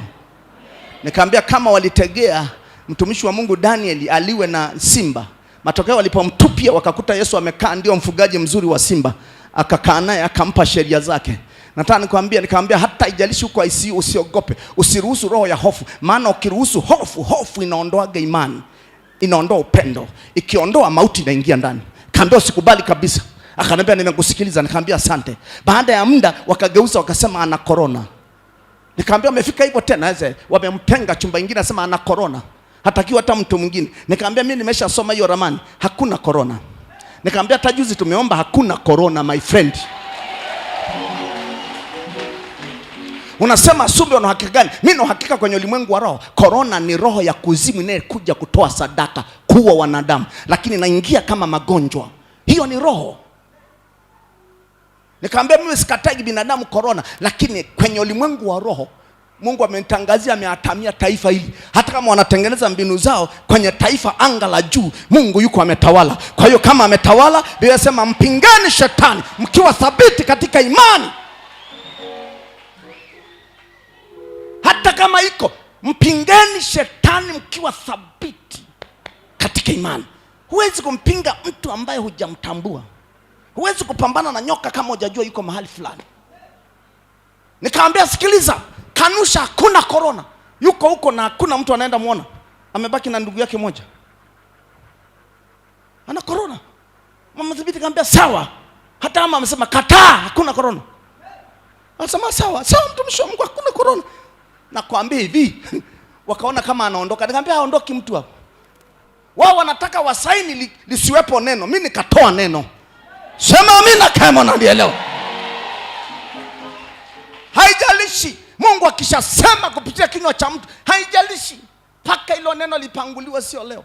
Nikaambia kama walitegea mtumishi wa Mungu Danieli aliwe na simba, matokeo walipomtupia wakakuta Yesu amekaa, ndio mfugaji mzuri wa simba, akakaa naye akampa sheria zake. Nataka nikwambia hata ijalishi huko ICU, usiogope, usiruhusu roho ya hofu, maana ukiruhusu hofu inaondoaga imani, inaondoa upendo, ikiondoa mauti inaingia ndani. Kaambia usikubali kabisa. Akaniambia nimekusikiliza. Nikamwambia asante. Baada ya muda wakageuza wakasema ana corona. Nikamwambia umefika hivyo tena? Wamemtenga chumba kingine, asema ana corona, hatakiwa hata mtu mwingine. Nikamwambia mimi nimeshasoma hiyo ramani, hakuna corona. Nikamwambia hata juzi tumeomba, hakuna corona my friend. Unasema Sumbe una hakika gani? Mimi na hakika kwenye ulimwengu wa roho, corona ni roho ya kuzimu inayekuja kutoa sadaka, kuua wanadamu, lakini inaingia kama magonjwa. Hiyo ni roho. Nikamwambia mimi sikatai binadamu corona, lakini kwenye ulimwengu wa roho Mungu amenitangazia, ameatamia taifa hili. Hata kama wanatengeneza mbinu zao kwenye taifa anga la juu, Mungu yuko ametawala. Kwa hiyo kama ametawala, Biblia inasema mpingeni shetani mkiwa thabiti katika imani. Hata kama iko, mpingeni shetani mkiwa thabiti katika imani. Huwezi kumpinga mtu ambaye hujamtambua. Huwezi kupambana na nyoka kama hujajua yuko mahali fulani. Nikamwambia sikiliza, kanusha hakuna corona. Yuko huko na hakuna mtu anaenda muona. Amebaki na ndugu yake moja, ana corona. Mama Thibiti kaambia sawa. Hata mama amesema kataa, hakuna corona. Anasema sawa, mtumishi wa Mungu, hakuna corona. Nakwambia hivi, wakaona kama anaondoka. Nikamwambia haondoki mtu hapo. Wao wanataka wasaini lisiwepo neno. Mimi nikatoa neno. Sema amina kama unanielewa. Haijalishi Mungu akishasema kupitia kinywa cha mtu, haijalishi paka hilo neno lipanguliwa, sio leo.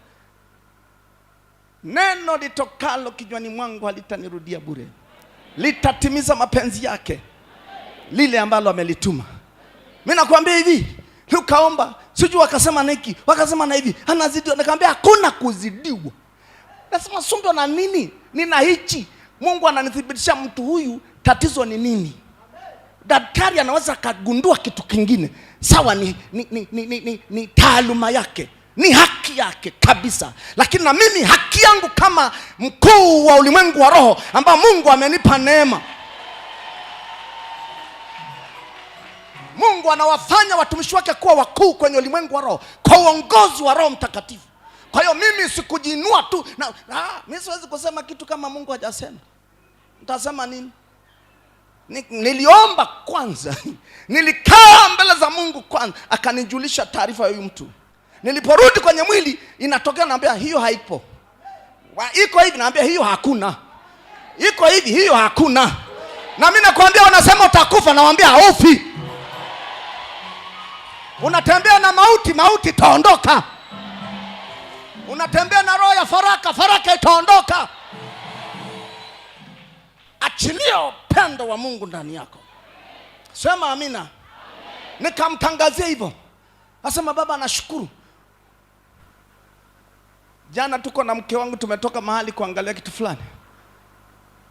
Neno litokalo kinywani mwangu halitanirudia bure. Litatimiza mapenzi yake lile ambalo amelituma. Mimi nakwambia hivi, ukaomba, sijui wakasema niki, wakasema na hivi, anazidi. Nakwambia hakuna kuzidiwa. Nasema sumbe na nini? Nina hichi. Mungu ananithibitisha mtu huyu tatizo ni nini. Daktari anaweza kagundua kitu kingine. Sawa, ni taaluma yake, ni haki yake kabisa. Lakini na mimi haki yangu kama mkuu wa ulimwengu wa roho ambao Mungu amenipa neema. Mungu anawafanya watumishi wake kuwa wakuu kwenye ulimwengu wa roho kwa uongozi wa Roho Mtakatifu. Kwa hiyo mimi sikujinua tu na mimi siwezi kusema kitu kama Mungu hajasema. Nitasema nini? Niliomba kwanza. Nilikaa mbele za Mungu kwanza, akanijulisha taarifa ya huyu mtu. Niliporudi kwenye mwili inatokea, naambia hiyo haipo. Iko hivi, naambia hiyo hakuna. Iko hivi, hiyo hakuna. Na mimi nakwambia wanasema utakufa, nawaambia haufi. Unatembea na mauti, mauti itaondoka. Unatembea na roho ya faraka, faraka itaondoka. Achilia upendo wa Mungu ndani yako. Sema amina. Nikamtangazia hivyo. Asema baba nashukuru. Jana tuko na mke wangu tumetoka mahali kuangalia kitu fulani.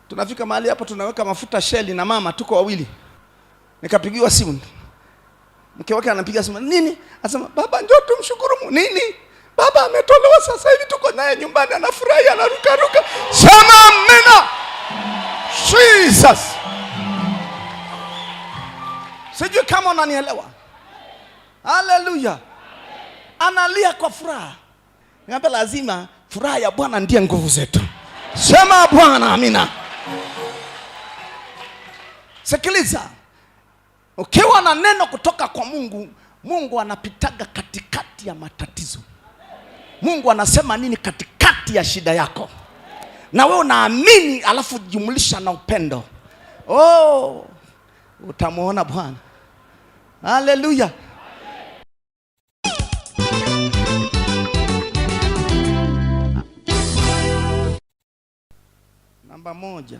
Tunafika mahali hapo tunaweka mafuta sheli na mama, tuko wawili. Nikapigiwa simu. Mke wake anapiga simu, nini? Asema baba njoo tumshukuru Mungu. Nini? Baba ametolewa sasa hivi, tuko naye nyumbani, anafurahi, anaruka ruka. Sema amina. Jesus. Sijui kama unanielewa. Haleluya. Analia kwa furaha. Ngamba lazima furaha ya Bwana ndiye nguvu zetu. Sema Bwana amina. Sikiliza. Ukiwa na neno kutoka kwa Mungu, Mungu anapitaga katikati ya matatizo. Mungu anasema nini katikati ya shida yako? Na wewe unaamini, alafu jumlisha na upendo. Oh, utamuona Bwana. Haleluya. Namba 1.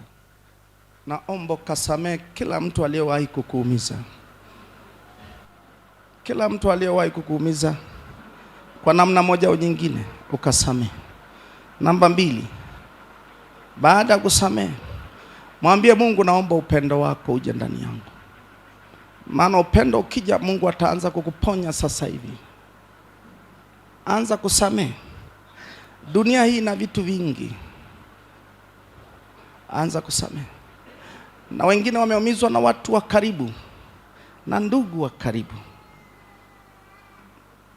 Naomba kasamee kila mtu aliyewahi kukuumiza. Kila mtu aliyewahi kukuumiza kwa namna moja au nyingine, ukasamee. Namba 2. Baada ya kusamee, mwambie Mungu naomba upendo wako uje ndani yangu. Maana upendo ukija, Mungu ataanza kukuponya sasa hivi. Anza kusamee. Dunia hii ina vitu vingi. Anza kusamee. Na wengine wameumizwa na watu wa karibu na ndugu wa karibu.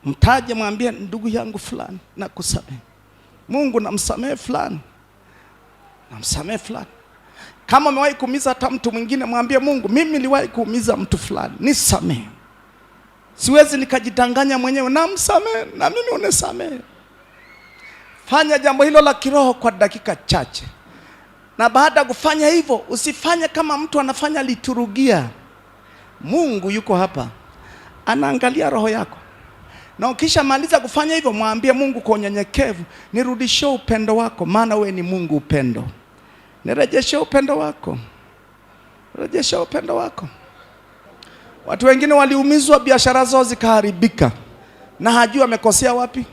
Mtaje, mwambie ndugu yangu fulani na kusamee. Mungu namsamee fulani. Namsamee fulani. Kama umewahi kuumiza hata mtu mwingine, mwambie Mungu mimi niliwahi kuumiza mtu fulani, nisamee. Siwezi nikajidanganya mwenyewe, namsamee na mimi unisamee. Fanya jambo hilo la kiroho kwa dakika chache. Na baada ya kufanya hivyo, usifanye kama mtu anafanya liturujia. Mungu yuko hapa, anaangalia roho yako. Na ukisha maliza kufanya hivyo, mwambie Mungu kwa unyenyekevu, nirudishie upendo wako, maana wewe ni Mungu upendo. Nirejeshe upendo wako. Rejesha upendo wako. Watu wengine waliumizwa, biashara zao zikaharibika, na hajui amekosea wapi.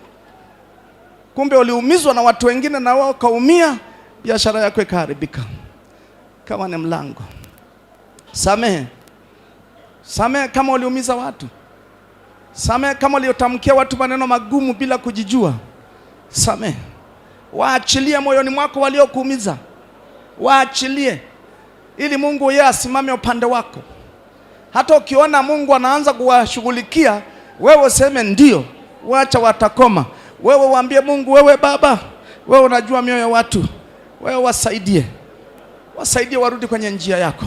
Kumbe uliumizwa na watu wengine na wao kaumia, biashara yako ikaharibika. Kama ni mlango, samehe. Samehe kama uliumiza watu. Samehe kama uliotamkia watu maneno magumu bila kujijua. Samehe. Waachilie moyoni mwako waliokuumiza. Waachilie ili Mungu yeye asimame upande wako. Hata ukiona Mungu anaanza kuwashughulikia, wewe useme ndio, waacha watakoma. Wewe waambie Mungu, wewe Baba, wewe unajua mioyo ya watu. Wewe wasaidie. Wasaidie warudi kwenye njia yako.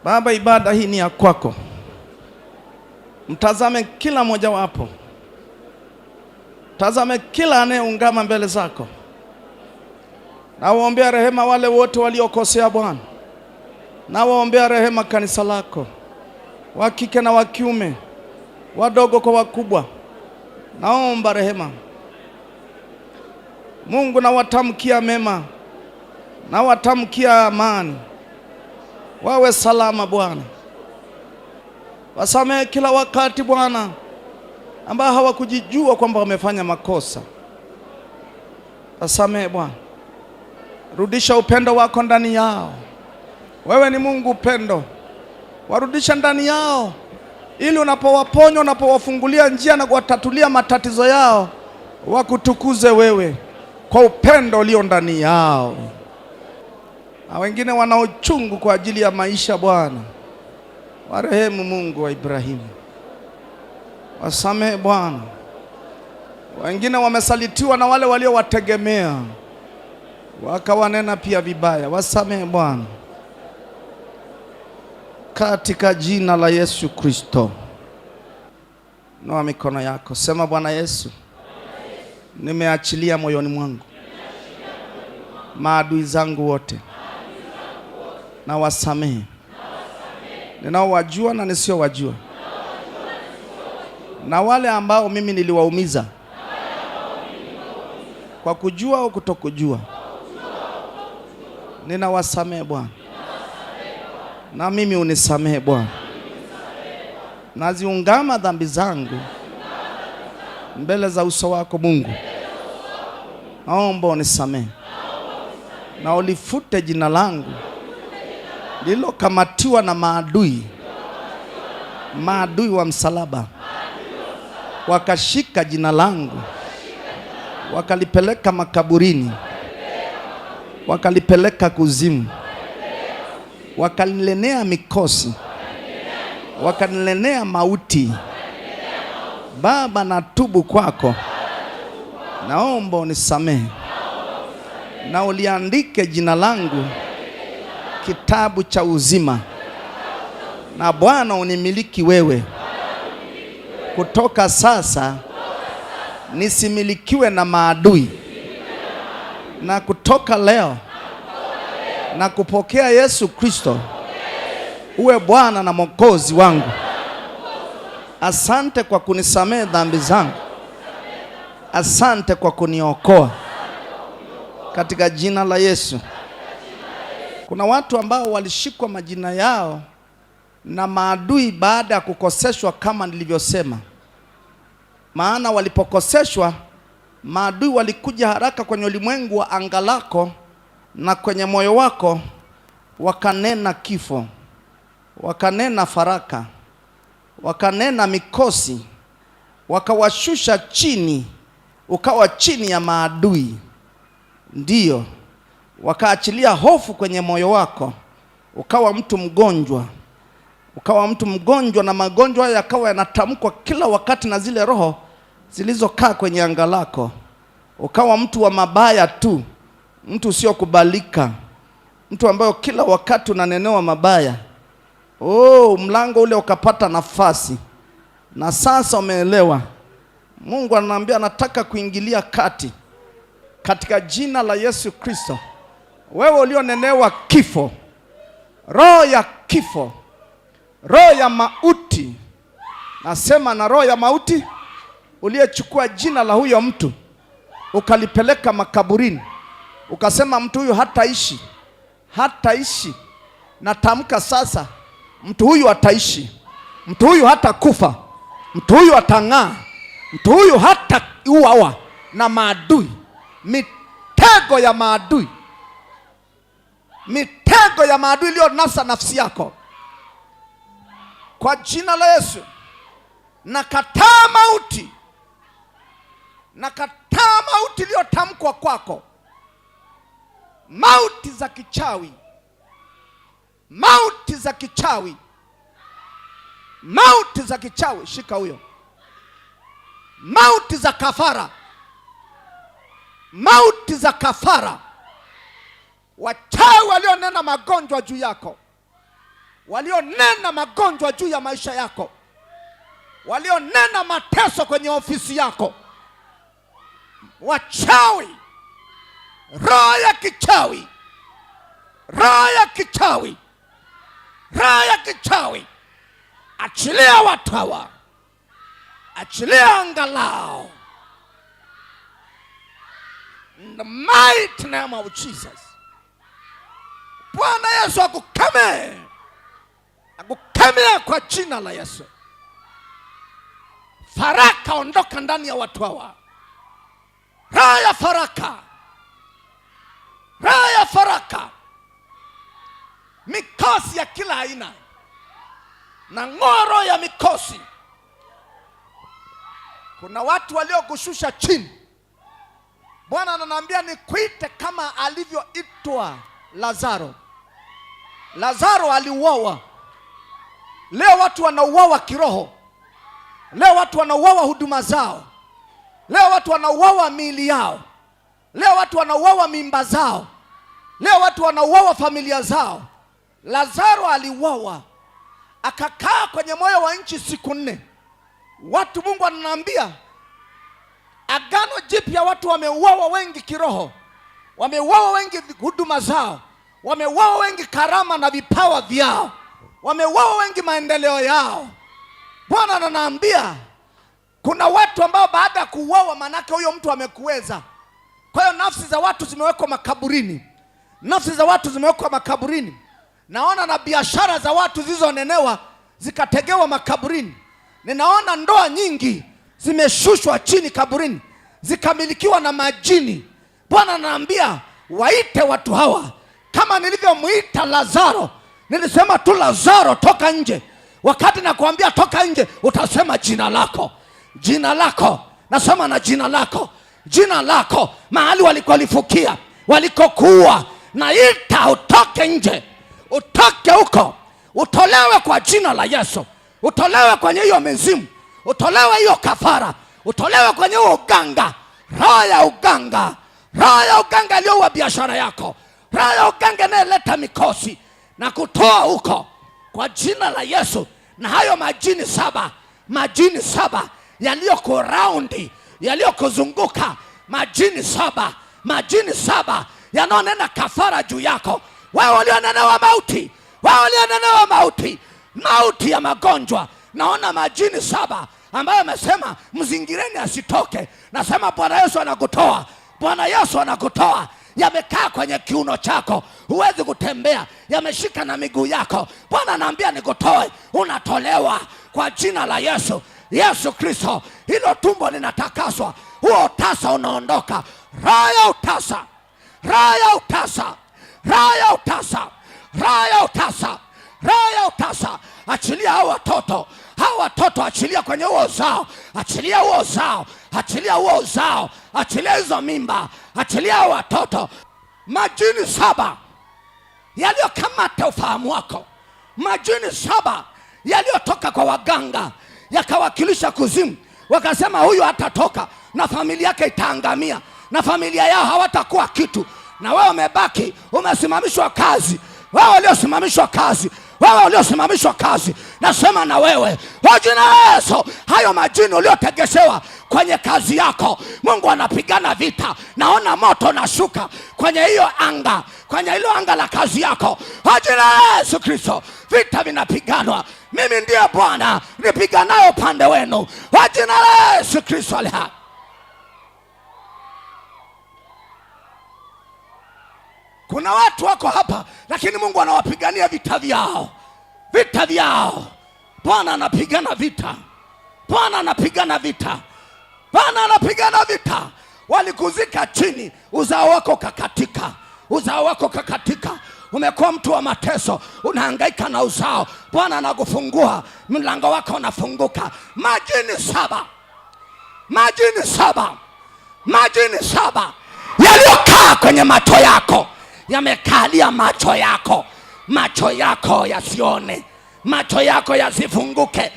Baba, ibada hii ni ya kwako. Mtazame kila mmoja wapo. Tazame kila anayeungama mbele zako. Na waombea rehema wale wote waliokosea Bwana. Na waombea rehema kanisa lako, wa kike na wa kiume, wadogo kwa wakubwa. Naomba rehema Mungu, na watamkia mema, na watamkia amani, wawe salama Bwana. Wasamehe kila wakati Bwana ambao hawakujijua kwamba wamefanya makosa. Wasamehe Bwana, rudisha upendo wako ndani yao. Wewe ni Mungu upendo, warudisha ndani yao, ili unapowaponya, unapowafungulia njia na kuwatatulia matatizo yao, wakutukuze wewe kwa upendo ulio ndani yao. Na wengine wana uchungu kwa ajili ya maisha Bwana, warehemu Mungu wa Ibrahimu. Wasamehe Bwana. Wengine wamesalitiwa na wale waliowategemea, wakawanena pia vibaya. Wasamehe Bwana, katika jina la Yesu Kristo. Noa mikono yako, sema Bwana Yesu, nimeachilia moyoni mwangu maadui zangu wote, na wasamehe ninaowajua na nisiowajua, na wale ambao mimi niliwaumiza kwa kujua au kutokujua. Ninawasamehe Bwana, na mimi unisamehe Bwana. Naziungama dhambi zangu mbele za uso wako Mungu. Naomba unisamehe na ulifute jina langu lililokamatiwa na maadui wa msalaba. Wakashika jina langu, wakalipeleka makaburini, wakalipeleka kuzimu, wakanilenea mikosi, wakanilenea mauti. Baba, natubu kwako, naomba unisamehe na uliandike jina langu kitabu cha uzima, na Bwana unimiliki wewe. Kutoka sasa nisimilikiwe na maadui, na kutoka leo na kupokea Yesu Kristo uwe Bwana na Mwokozi wangu. Asante kwa kunisamehe dhambi zangu, asante kwa kuniokoa, katika jina la Yesu. Kuna watu ambao walishikwa majina yao na maadui baada ya kukoseshwa, kama nilivyosema. Maana walipokoseshwa, maadui walikuja haraka kwenye ulimwengu wa anga lako na kwenye moyo wako, wakanena kifo, wakanena faraka, wakanena mikosi, wakawashusha chini, ukawa chini ya maadui. Ndiyo, wakaachilia hofu kwenye moyo wako, ukawa mtu mgonjwa. Ukawa mtu mgonjwa, na magonjwa yakawa yanatamkwa kila wakati na zile roho zilizokaa kwenye anga lako. Ukawa mtu wa mabaya tu, mtu usiokubalika, mtu ambaye kila wakati unanenewa mabaya. Mlango ule ukapata nafasi, na sasa umeelewa. Mungu ananiambia anataka kuingilia kati katika jina la Yesu Kristo. Wewe ulionenewa kifo, roho ya kifo, roho ya mauti, nasema na roho ya mauti uliyechukua jina la huyo mtu ukalipeleka makaburini, ukasema mtu huyu hataishi. Natamka sasa, mtu huyu ataishi, mtu huyu hatakufa, mtu huyu atang'aa, mtu huyu hatauawa na maadui. Mitego ya maadui, mitego ya maadui iliyonasa nafsi yako, kwa jina la Yesu nakataa mauti, nakataa mauti iliyotamkwa kwako. Mauti za kichawi, mauti za kichawi, mauti za kichawi, shika huyo. Mauti za kafara, mauti za kafara. Wachawi walionena magonjwa juu yako, walionena magonjwa juu ya maisha yako, walionena mateso kwenye ofisi yako, wachawi, roho ya kichawi, roho ya kichawi, roho ya kichawi, achilia watu hawa, achilia angalau, in the mighty name of Jesus. Bwana Yesu akukemee, akukemea kwa jina la Yesu. Faraka ondoka ndani ya watu hawa. Roho ya faraka, roho ya faraka, mikosi ya kila aina na ngoro ya mikosi. Kuna watu waliokushusha chini. Bwana ananiambia nikuite kama alivyoitwa Lazaro. Lazaro aliuawa. Leo watu wanauawa kiroho. Leo watu wanauawa huduma zao. Leo watu wanauawa miili yao. Leo watu wanauawa mimba zao. Leo watu wanauawa familia zao. Lazaro aliuawa, akakaa kwenye moyo wa nchi siku 4. Watu, Mungu ananiambia Agano Jipya watu wameuawa wengi kiroho. Wameuawa wengi huduma zao. Wameuawa wengi karama na vipawa vyao. Wameuawa wengi maendeleo yao. Bwana ananiambia kuna watu ambao baada ya kuuawa, manake huyo mtu amekuweza. Kwa hiyo nafsi za watu zimewekwa makaburini. Nafsi za watu zimewekwa makaburini. Naona na biashara za watu zilizonenewa zikategewa makaburini. Ninaona ndoa nyingi zimeshushwa chini kaburini, zikamilikiwa na majini. Bwana ananiambia waite watu hawa kama nilivyomuita Lazaro. Nilisema tu Lazaro toka nje. Wakati nakuambia toka nje, utasema jina lako. Jina lako. Nasema na jina lako. Jina lako. Mahali walikualifukia, walikokuwa, naita utoke nje. Utoke huko. Utolewe kwa jina la Yesu. Utolewe kwenye hiyo mizimu. Utolewe hiyo kafara. Utolewe kwenye huo uganga. Roho ya uganga. Roho ya uganga iliyoua biashara yako. Roho ya uganga inayoleta mikosi na kutoa huko kwa jina la Yesu. Na hayo majini 7, majini 7 yaliyoko raundi, yaliyokuzunguka, majini 7, majini 7 yanaonena kafara juu yako. Wao walionenewa mauti, wao walionenewa mauti, mauti ya magonjwa. Naona majini 7 ambayo amesema mzingireni asitoke. Nasema Bwana Yesu anakutoa. Bwana Yesu anakutoa. Yamekaa kwenye kiuno chako, huwezi kutembea. Yameshika na miguu yako. Bwana anaambia nikutoe. Unatolewa kwa jina la Yesu. Yesu Kristo, hilo tumbo linatakaswa. Huo utasa unaondoka. Roho ya utasa, roho ya utasa, roho ya utasa, roho ya utasa, roho ya utasa. Achilia hao watoto. Hao watoto achilia kwenye huo uzao. Achilia huo uzao. Achilia huo uzao. Achilia hizo mimba. Achilia hao watoto. Majini 7 yaliyokamata ufahamu wako. Majini 7 yaliyotoka kwa waganga yakawakilisha kuzimu. Wakasema huyu hatatoka na familia yake itaangamia. Na familia yao hawatakuwa kitu. Na wewe umebaki umesimamishwa kazi. Wewe waliosimamishwa kazi. Wewe uliosimamishwa kazi, nasema na wewe kwa jina la Yesu, hayo majini uliotegeshewa kwenye kazi yako, Mungu anapigana vita. Naona moto unashuka kwenye hiyo anga, kwenye hilo anga la kazi yako. Kwa jina la Yesu Kristo, vita vinapiganwa. Mimi ndiye Bwana nipiganayo upande wenu. Kwa jina la Yesu Kristo. Kuna watu wako hapa lakini Mungu anawapigania vita vyao. Vita vyao. Bwana anapigana vita. Bwana anapigana vita. Bwana anapigana vita. Walikuzika chini, uzao wako kakatika. Uzao wako kakatika. Umekuwa mtu wa mateso, unahangaika na uzao. Bwana anakufungua, mlango wako unafunguka. Majini 7. Majini 7. Majini 7 yaliyokaa kwenye macho yako. Yamekalia macho yako. Macho yako yasione. Macho yako yasifunguke.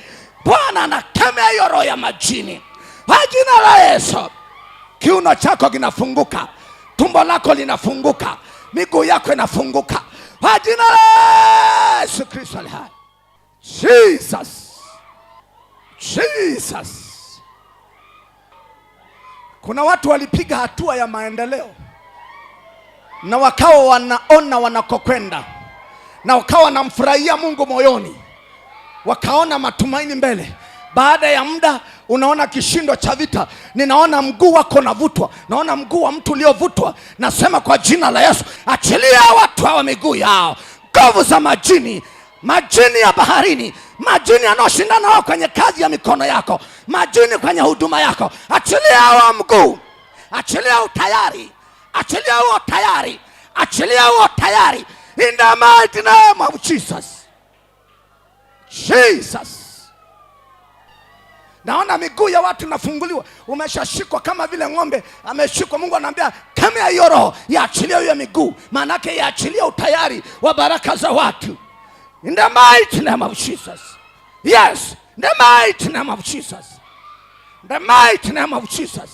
Bwana anakemea hiyo roho ya majini kwa jina la Yesu. Kiuno chako kinafunguka. Tumbo lako linafunguka. Miguu yako inafunguka kwa jina la Yesu Kristo. Jesus. Jesus. Kuna watu walipiga hatua ya maendeleo na wakawa wanaona wanakokwenda, na wakawa wanamfurahia Mungu moyoni, wakaona matumaini mbele. Baada ya muda unaona kishindo cha vita. Ninaona mguu wako unavutwa, naona mguu wa mtu uliovutwa. Nasema kwa jina la Yesu, achilia watu hawa miguu yao. Nguvu za majini, majini ya baharini, majini yanayoshindana wao kwenye kazi ya mikono yako, majini kwenye huduma yako, achilia hawa mguu, achilia utayari, achilia huo tayari, achilia huo tayari, in the mighty name of Jesus. Jesus. Naona miguu ya watu inafunguliwa. Umeshashikwa kama vile ng'ombe ameshikwa. Mungu anambia kama hiyo roho yaachilie hiyo miguu, maana yake yaachilie utayari wa baraka za watu, in the mighty name of Jesus. Yes, in the mighty name of Jesus, in the mighty name of Jesus.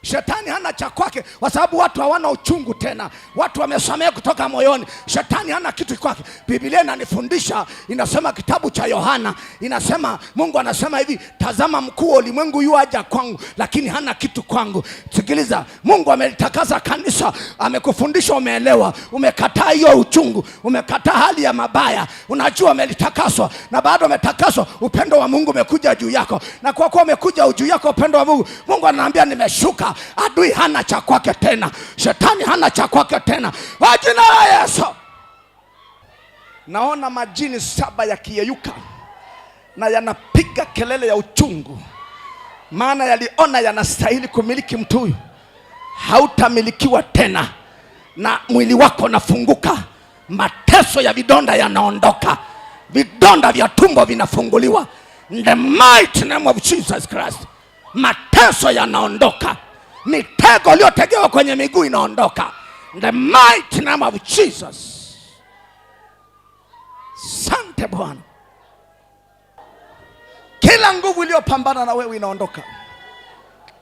Shetani hana cha kwake kwa sababu watu hawana uchungu tena. Watu wamesamehe kutoka moyoni. Shetani hana kitu kwake. Biblia inanifundisha, inasema kitabu cha Yohana, inasema Mungu anasema hivi, tazama mkuu wa ulimwengu yu aja kwangu, lakini hana kitu kwangu. Sikiliza, Mungu amelitakasa kanisa, amekufundisha, umeelewa, umekataa hiyo uchungu, umekataa hali ya mabaya, unajua umelitakaswa, na baada umetakaswa upendo wa Mungu umekuja juu yako, na kwa kuwa umekuja juu yako upendo wa Mungu, Mungu ananiambia nimeshuka. Adui hana cha kwake tena, shetani hana cha kwake tena, kwa jina la Yesu. Naona majini 7 yakiyeyuka na yanapiga kelele ya uchungu, maana yaliona yanastahili kumiliki mtu huyu. Hautamilikiwa tena, na mwili wako nafunguka. Mateso ya vidonda yanaondoka, vidonda vya tumbo vinafunguliwa, in the mighty name of Jesus Christ. Mateso yanaondoka, mitego iliyotegewa kwenye miguu inaondoka, in the mighty name of Jesus. Sante Bwana. Kila nguvu iliyopambana na wewe inaondoka.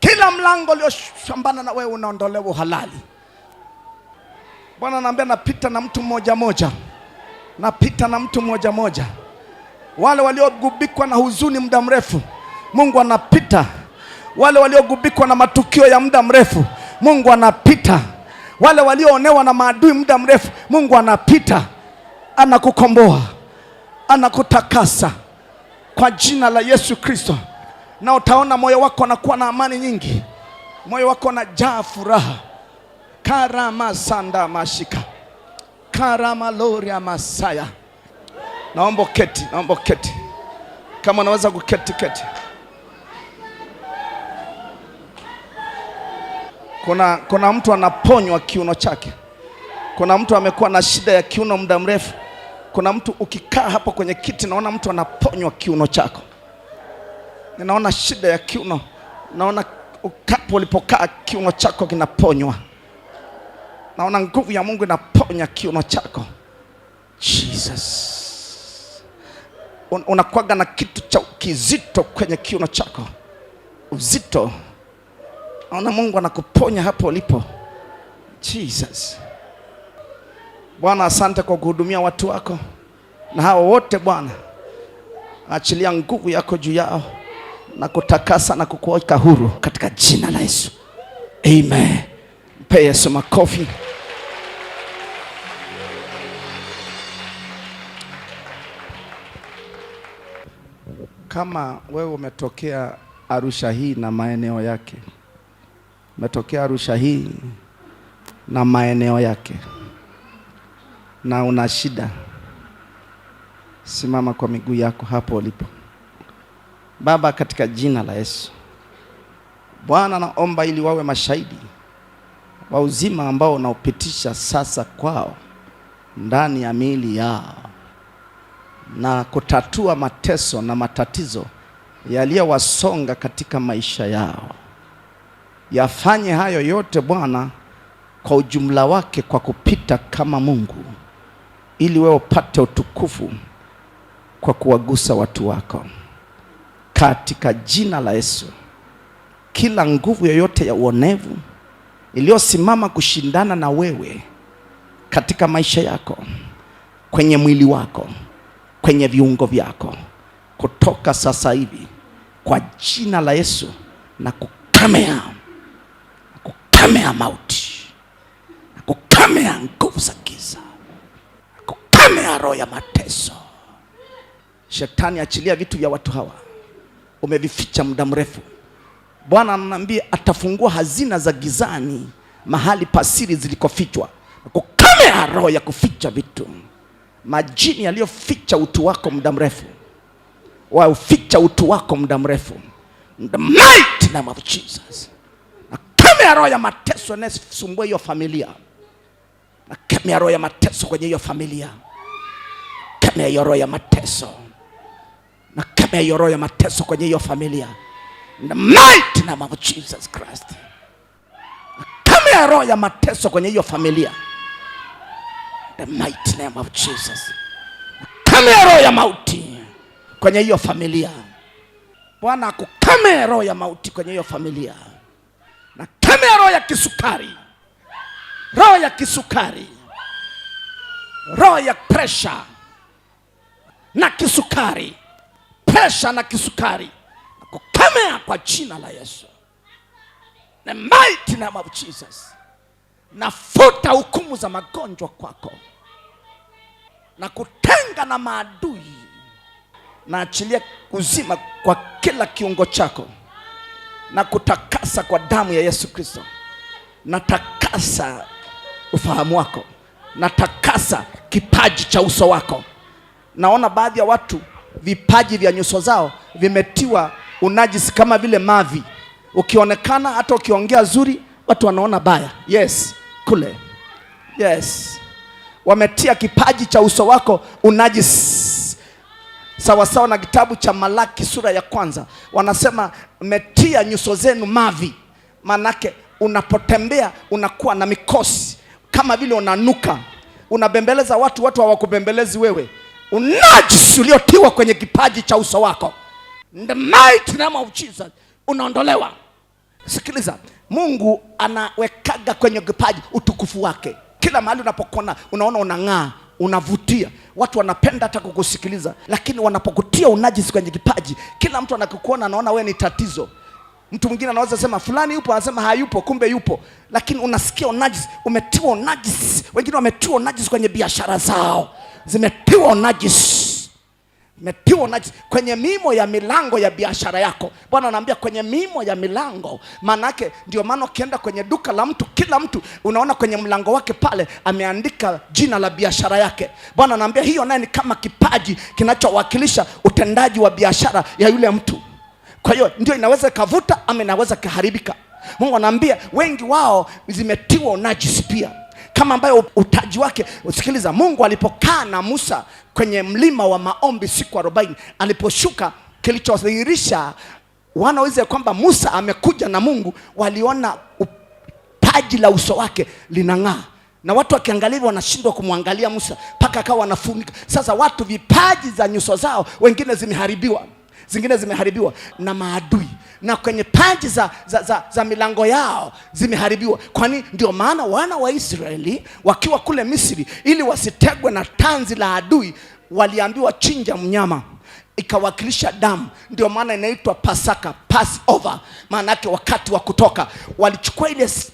Kila mlango ulioshambana na wewe unaondolewa uhalali. Bwana anambia napita na mtu mmoja mmoja, napita na mtu mmoja mmoja. Wale waliogubikwa na huzuni muda mrefu, Mungu anapita. Wale waliogubikwa na matukio ya muda mrefu, Mungu anapita. Wale walioonewa na maadui muda mrefu, Mungu anapita. Anakukomboa, anakutakasa kwa jina la Yesu Kristo. Na utaona moyo wako unakuwa na amani nyingi, moyo wako unajaa furaha. Karama sanda mashika, karama loria masaya. Naomba keti, naomba keti. Kama unaweza kuketi, keti. Kuna mtu anaponywa kiuno chake. Kuna mtu amekuwa na shida ya kiuno muda mrefu. Kuna mtu ukikaa hapo kwenye kiti, naona mtu anaponywa kiuno chako. Ninaona shida ya kiuno, naona ukapo ulipokaa kiuno chako kinaponywa. Naona nguvu ya Mungu inaponya kiuno chako. Jesus. Unakuwaga na kitu cha kizito kwenye kiuno chako, uzito. Naona Mungu anakuponya hapo ulipo. Jesus. Bwana asante kwa kuhudumia watu wako, na hao wote Bwana achilia nguvu yako juu yao na kutakasa na kukuweka huru katika jina la Yesu. Amen. Mpe Yesu makofi. Kama wewe umetokea Arusha hii na maeneo yake, umetokea Arusha hii na maeneo yake, na una shida, simama kwa miguu yako hapo ulipo. Baba, katika jina la Yesu, Bwana naomba ili wawe mashahidi wa uzima ambao unaopitisha sasa kwao ndani ya miili yao, na kutatua mateso na matatizo yaliyowasonga katika maisha yao. Yafanye hayo yote Bwana kwa ujumla wake, kwa kupita kama Mungu, ili wewe upate utukufu kwa kuwagusa watu wako katika jina la Yesu. Kila nguvu yoyote ya uonevu iliyosimama kushindana na wewe katika maisha yako, kwenye mwili wako, kwenye viungo vyako, kutoka sasa hivi kwa jina la Yesu na kukemea mauti, na kukemea nguvu za giza, na kukemea roho ya mateso. Shetani, achilia vitu vya watu hawa, umevificha muda mrefu. Bwana ananiambia atafungua hazina za gizani, mahali pasiri zilikofichwa, na kukemea roho ya kuficha vitu. Majini yaliyoficha utu wako muda mrefu, wauficha utu wako muda mrefu, in the mighty name of Jesus. Na kemea roho ya mateso inayosumbua hiyo familia, na kemea roho ya mateso kwenye hiyo familia, kemea hiyo roho ya mateso, na kemea hiyo roho ya mateso kwenye hiyo familia, in the mighty name of Jesus Christ. Na kemea roho ya mateso kwenye hiyo familia, in the mighty name of Jesus. Na kemea roho ya mauti kwenye hiyo familia. Bwana akukemea roho ya mauti kwenye hiyo familia. Na kemea roho ya kisukari, roho ya kisukari, roho ya pressure na kisukari, pressure na kisukari, na kukemea kwa jina la Yesu, the mighty name of Jesus. Nafuta hukumu za magonjwa kwako, na kutenga na maadui, na achilia uzima kwa kila kiungo chako, na kutakasa kwa damu ya Yesu Kristo. Natakasa ufahamu wako, natakasa kipaji cha uso wako. Naona baadhi ya watu vipaji vya nyuso zao vimetiwa unajisi kama vile mavi. Ukionekana hata ukiongea zuri, watu wanaona baya. Yes, kule. Yes. Wametia kipaji cha uso wako unajisi. Sawa sawa na kitabu cha Malaki sura ya 1. Wanasema metia nyuso zenu mavi. Manake unapotembea unakuwa na mikosi, kama vile unanuka. Unabembeleza watu, watu hawakubembelezi wewe. Unajisi uliotiwa kwenye kipaji cha uso wako, in the mighty name of Jesus, unaondolewa. Sikiliza, Mungu anawekaga kwenye kipaji utukufu wake. Kila mahali unapokona unaona unang'aa, unavutia. Watu wanapenda hata kukusikiliza. Lakini wanapokutia unajisi kwenye kipaji, kila mtu anakukuona anaona wewe ni tatizo. Mtu mwingine anaweza sema fulani yupo, anasema hayupo, kumbe yupo. Lakini unasikia unajisi, umetiwa unajisi. Wengine wametiwa unajisi kwenye biashara zao, zimetiwa unajisi. Metiwa unajisi kwenye mimo ya milango ya biashara yako. Bwana anaambia kwenye mimo ya milango. Manake ndio maana ukienda kwenye duka la mtu, kila mtu unaona kwenye mlango wake pale ameandika jina la biashara yake. Bwana anaambia hiyo naye ni kama kipaji kinachowakilisha utendaji wa biashara ya yule mtu. Kwa hiyo ndio inaweza kavuta ama inaweza kaharibika. Mungu anaambia wengi wao zimetiwa unajisi pia. Kama ambayo utaji wake, usikiliza, Mungu alipokaa na Musa kwenye mlima wa maombi siku 40, aliposhuka, kilichodhihirisha wanaweza kwamba Musa amekuja na Mungu, waliona taji la uso wake linang'aa. Na watu wakiangalia wanashindwa kumwangalia Musa, paka akawa wanafunika. Sasa watu vipaji za nyuso zao wengine zimeharibiwa, zingine zimeharibiwa na maadui, na kwenye paji za milango yao zimeharibiwa. Kwani ndio maana wana wa Israeli wakiwa kule Misri, ili wasitegwe na tanzi la adui, waliambiwa chinja mnyama, ikawakilisha damu. Ndio maana inaitwa Pasaka, Passover. Maana yake wakati wa kutoka walichukua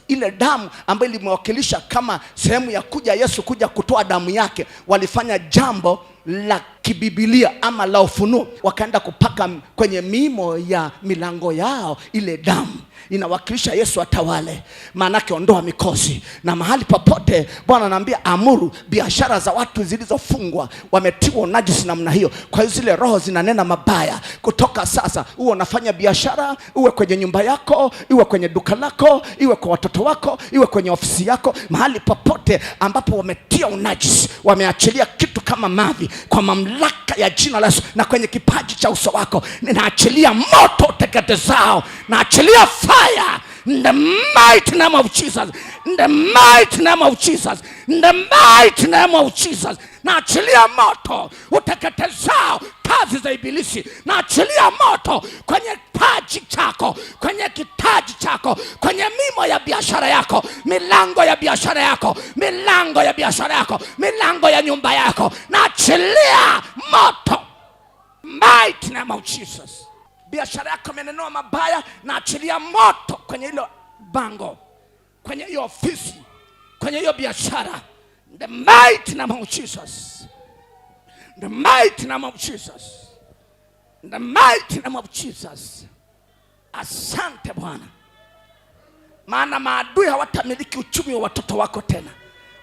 ile damu ambayo limewakilisha kama sehemu ya kuja Yesu kuja kutoa damu yake. Walifanya jambo la kibibilia ama la ufunuo, wakaenda kupaka kwenye mimo ya milango yao. Ile damu inawakilisha Yesu atawale, maanake ondoa mikosi. Na mahali popote Bwana anaambia amuru biashara za watu zilizofungwa, wametiwa unajisi namna hiyo. Kwa hiyo zile roho zinanena mabaya. Kutoka sasa uwe unafanya biashara, uwe kwenye nyumba yako, iwe kwenye duka lako, iwe kwa watoto wako, iwe kwenye ofisi yako, mahali popote ambapo wametia unajisi, wameachilia kitu kama mavi, kwa mamlaka ya jina la Yesu, na kwenye kipaji cha uso wako ninaachilia moto teketezao, naachilia fire in the mighty name of Jesus, in the mighty name of Jesus, in the mighty name of Jesus. Naachilia moto uteketezao kazi za ibilisi. Naachilia moto kwenye kipaji chako, kwenye kitaji chako, kwenye mimo ya biashara yako, milango ya biashara yako, milango ya biashara yako, milango ya nyumba yako. Naachilia moto, mighty name of Jesus. biashara yako imenenua mabaya, na achilia moto kwenye hilo bango, kwenye hiyo ofisi, kwenye hiyo biashara. The mighty name of Jesus. The mighty name of Jesus. The mighty name of Jesus. Asante Bwana. Maana maadui hawatamiliki uchumi wa watoto wako tena.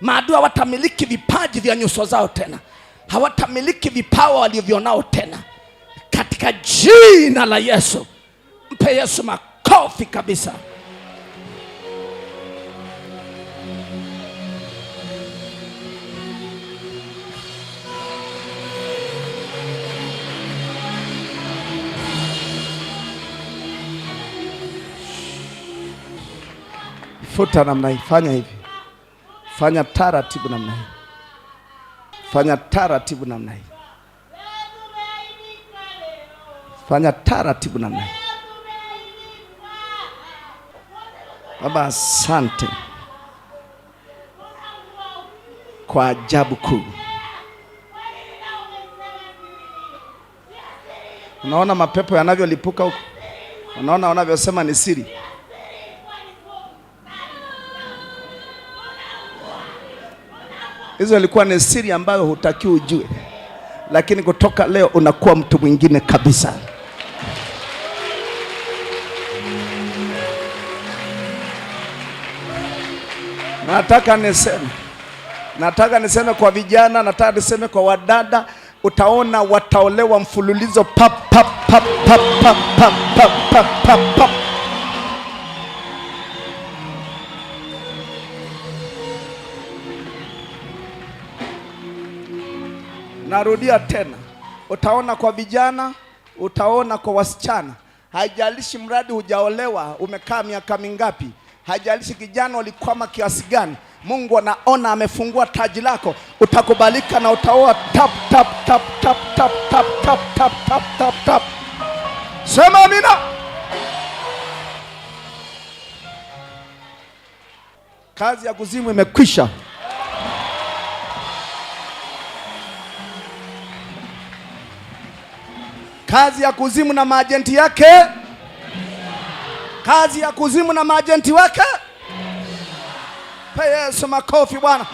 Maadui hawatamiliki vipaji vya nyuso zao tena. Hawatamiliki vipawa walivyonao tena. Katika jina la Yesu. Mpe Yesu makofi kabisa. Futa namna hii, fanya hivi. Fanya taratibu namna hii. Fanya taratibu namna hii. Fanya taratibu namna hii. Baba, asante kwa ajabu kuu. Unaona mapepo yanavyolipuka huko? Unaona wanavyosema ni siri? Hizo ilikuwa ni siri ambayo hutaki ujue. Lakini kutoka leo unakuwa mtu mwingine kabisa. Nataka niseme kwa vijana, nataka niseme kwa wadada, utaona wataolewa mfululizo pap pap pap pap pap pap pap pap pap. Narudia tena, utaona kwa vijana, utaona kwa wasichana. Haijalishi mradi hujaolewa, umekaa miaka mingapi, haijalishi kijana ulikwama kiasi gani, Mungu anaona amefungua taji lako, utakubalika na utaoa tap tap tap tap tap tap tap tap tap tap tap. Sema amina. Kazi ya kuzimu imekwisha. Kazi ya kuzimu na maajenti yake. Kazi ya kuzimu na maajenti wake. Pe Yesu makofi Bwana.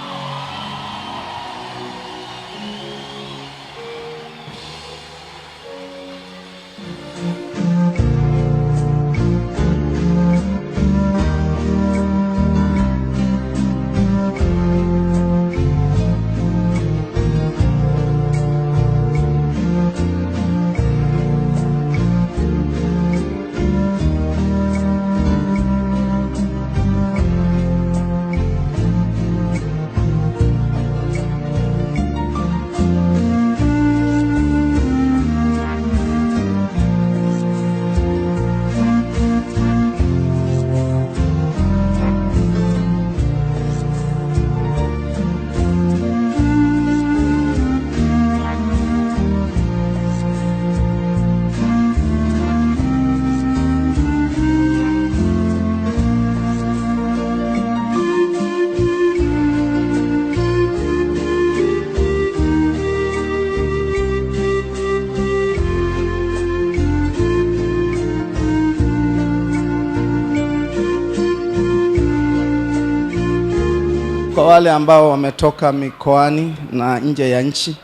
Kwa wale ambao wametoka mikoani na nje ya nchi,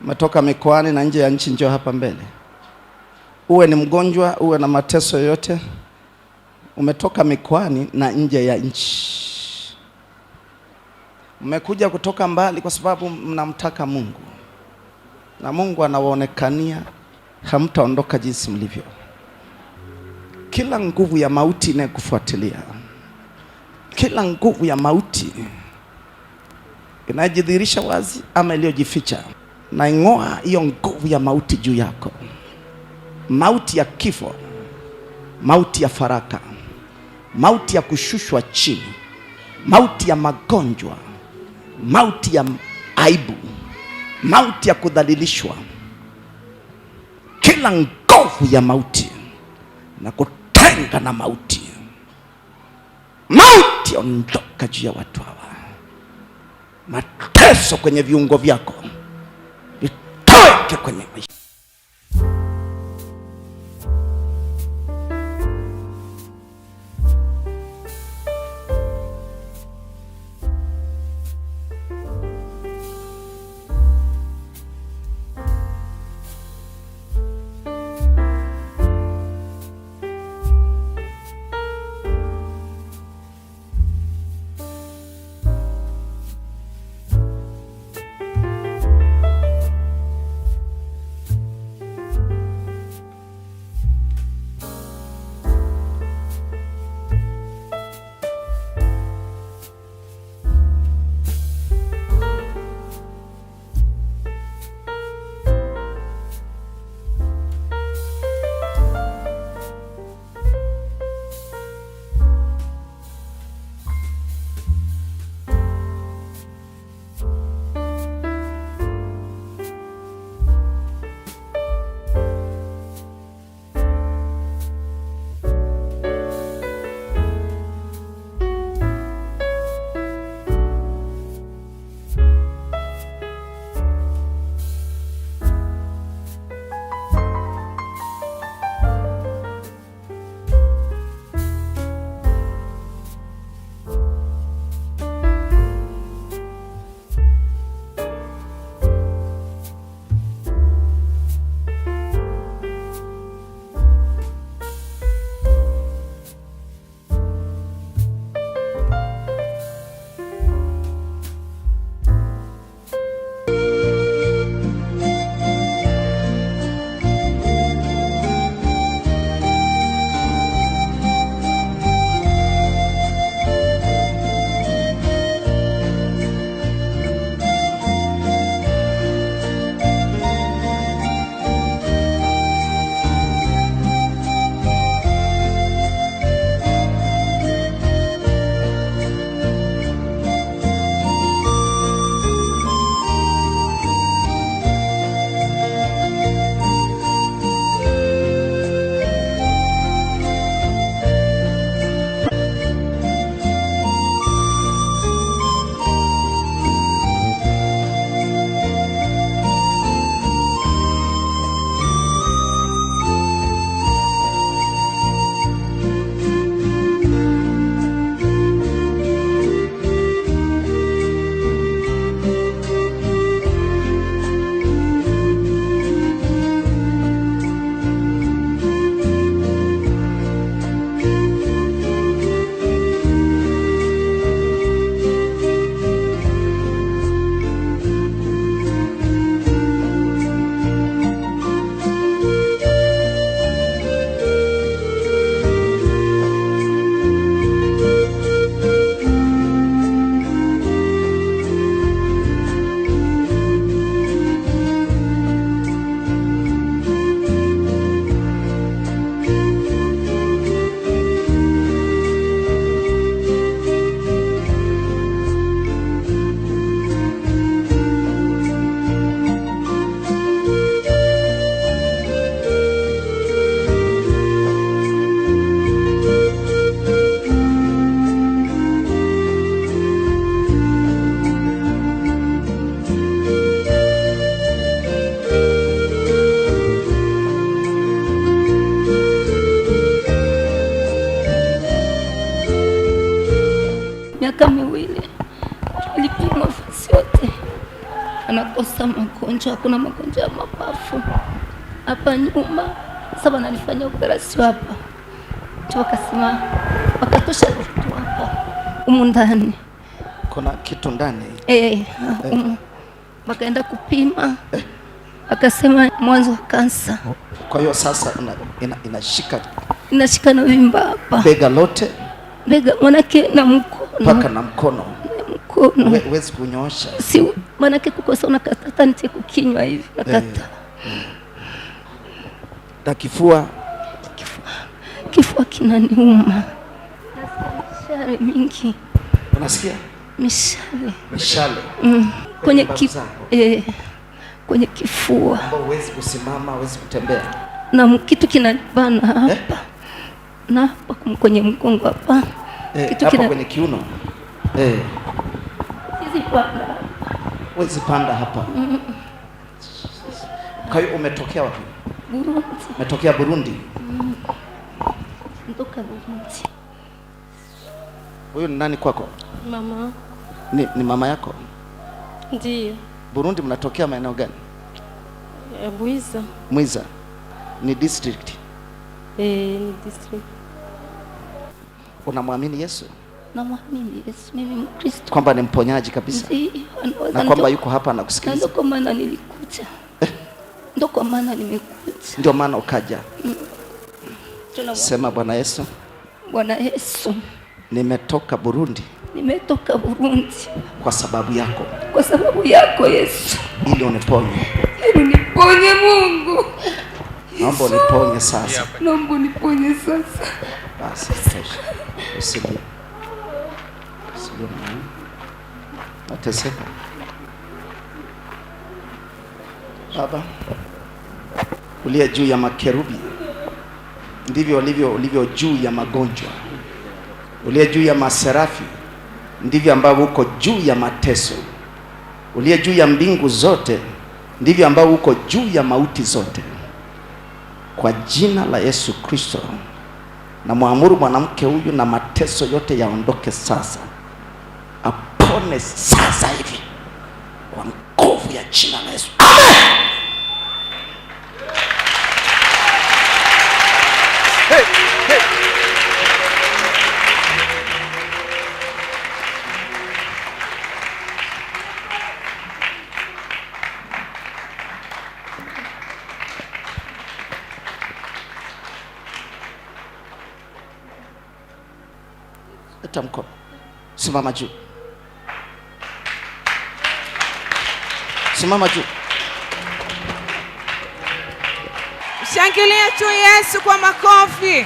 umetoka mikoani na nje ya nchi, njoo hapa mbele. Uwe ni mgonjwa, uwe na mateso yote, umetoka mikoani na nje ya nchi, umekuja kutoka mbali kwa sababu mnamtaka Mungu, na Mungu anawaonekania, hamtaondoka jinsi mlivyo. Kila nguvu ya mauti inayokufuatilia, kila nguvu ya mauti inajidhihirisha wazi ama iliyojificha, na ing'oa hiyo nguvu ya mauti juu yako. Mauti ya kifo, mauti ya faraka, mauti ya kushushwa chini, mauti ya magonjwa, mauti ya aibu, mauti ya kudhalilishwa, kila nguvu ya mauti na kutenga na mauti. Mauti ondoka juu ya watu hawa. Mateso kwenye viungo vyako itoke kwenye maisha. nakosa magonjwa, kuna magonjwa ya mapafu hapa nyuma. Sasa wananifanya operation hapa, wakasema wakatosha kitu hapa humu ndani. Kuna kitu ndani? Wakaenda kupima, akasema mwanzo wa kansa. Kwa hiyo sasa inashika na vimba hapa bega lote, bega manake na mkono, mpaka na mkono. Huwezi kunyoosha? Si manake kukosa unakata niti kukinywa hivi nakata. Na kifua kinaniuma, mishale mingi. Unasikia mishale kwenye kifua, huwezi kusimama, huwezi kutembea, na kitu kinanibana hapa na hapa kwenye mgongo hapa, kitu hapa kwenye kiuno. Huwezi panda hapa. Kwa hiyo umetokea wapi? Burundi. Umetokea Burundi? Ndoka Burundi. Huyu ni nani kwako? Mama. Ni mama yako? Ndiyo. Burundi mnatokea maeneo gani? Mwiza. Mwiza ni district? Ni district. Unamwamini Yesu? Namwamini Yesu, mimi Mkristo. Kwamba ni mponyaji kabisa? Ndiyo. Na kwamba yuko hapa anakusikiliza? Ndio kwa maana nilikuja. Ndio kwa maana nimekuja. Ndio maana ukaja. Sema Bwana Yesu. Bwana Yesu. Nimetoka Burundi. Nimetoka Burundi. Kwa sababu yako. Kwa sababu yako Yesu. Ili uniponye. Ili uniponye Mungu. Naomba uniponye sasa. Naomba uniponye sasa. Basi tosha. Usilie. Nateseka. Baba, uliye juu ya makerubi, ndivyo ulivyo juu ya magonjwa. Uliye juu ya maserafi, ndivyo ambavyo uko juu ya mateso. Uliye juu ya mbingu zote, ndivyo ambavyo uko juu ya mauti zote. Kwa jina la Yesu Kristo, na muamuru mwanamke huyu na mateso yote yaondoke sasa. Apone sasa hivi kwa nguvu ya jina la Yesu. Amen. Hey. Leta mkono. Simama juu. Simama juu. Shangilia tu Yesu kwa makofi.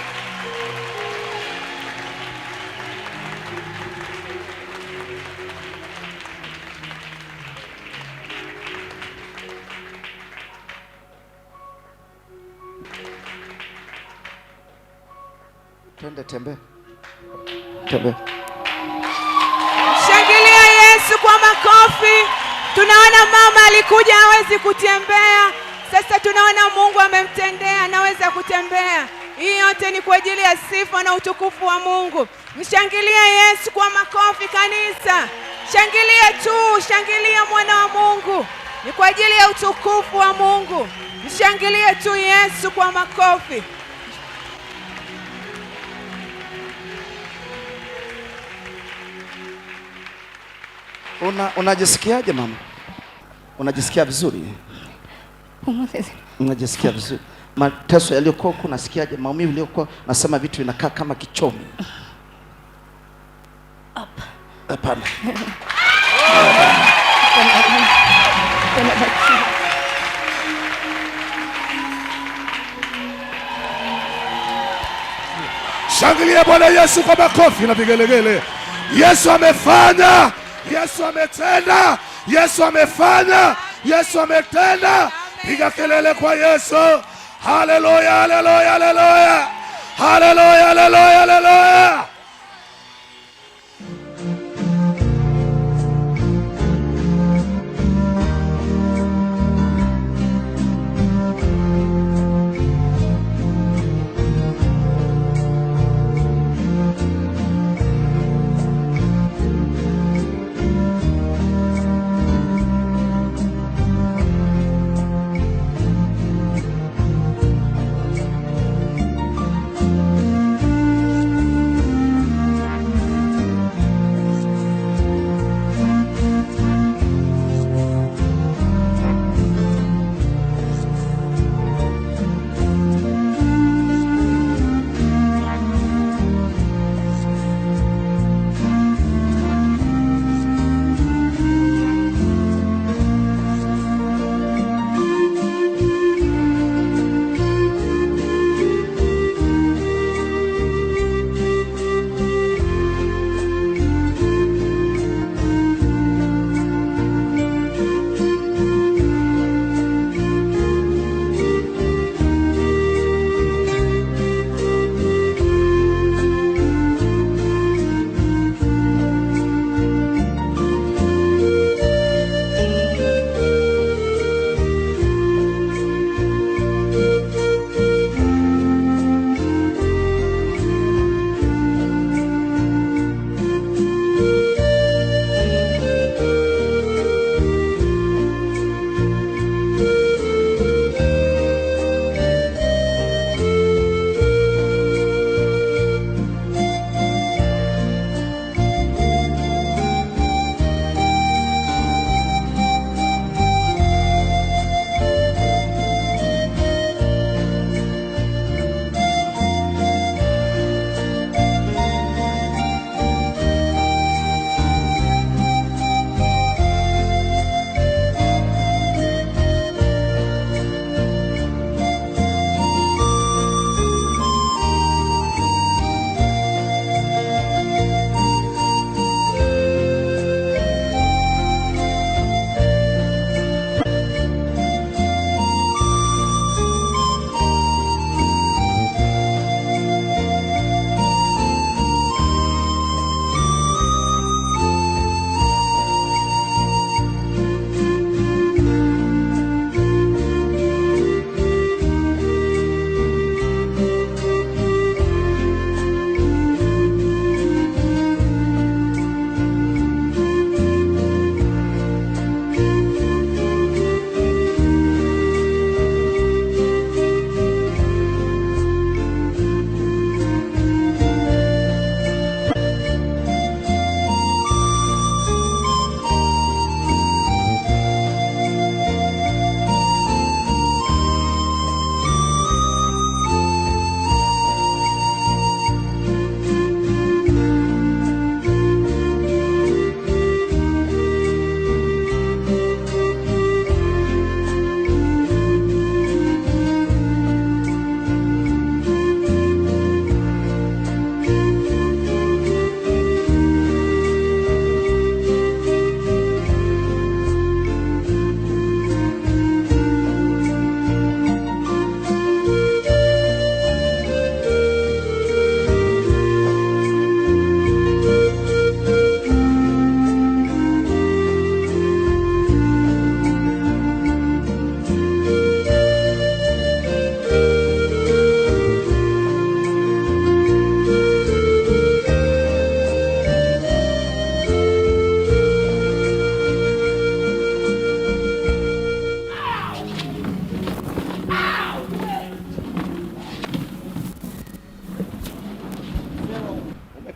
Twende tembea. Shangilia Yesu kwa makofi. Tunaona mama alikuja hawezi kutembea. Sasa tunaona Mungu amemtendea, anaweza kutembea. Hii yote ni kwa ajili ya sifa na utukufu wa Mungu. Mshangilia Yesu kwa makofi kanisa. Shangilia tu, shangilia mwana wa Mungu. Ni kwa ajili ya utukufu wa Mungu. Mshangilie tu Yesu kwa makofi. Unajisikiaje mama? Unajisikia vizuri? Unajisikia vizuri? Mateso yaliyokuwa huko unasikiaje? Maumivu yaliyokuwa nasema vitu vinakaa kama kichomi. Hapana. Shangilia Bwana Yesu kwa makofi na vigelegele. Yesu amefanya, Yesu ametenda, Yesu amefanya, Yesu ametenda. Piga kelele kwa Yesu. Haleluya, haleluya, haleluya. Haleluya, haleluya, haleluya.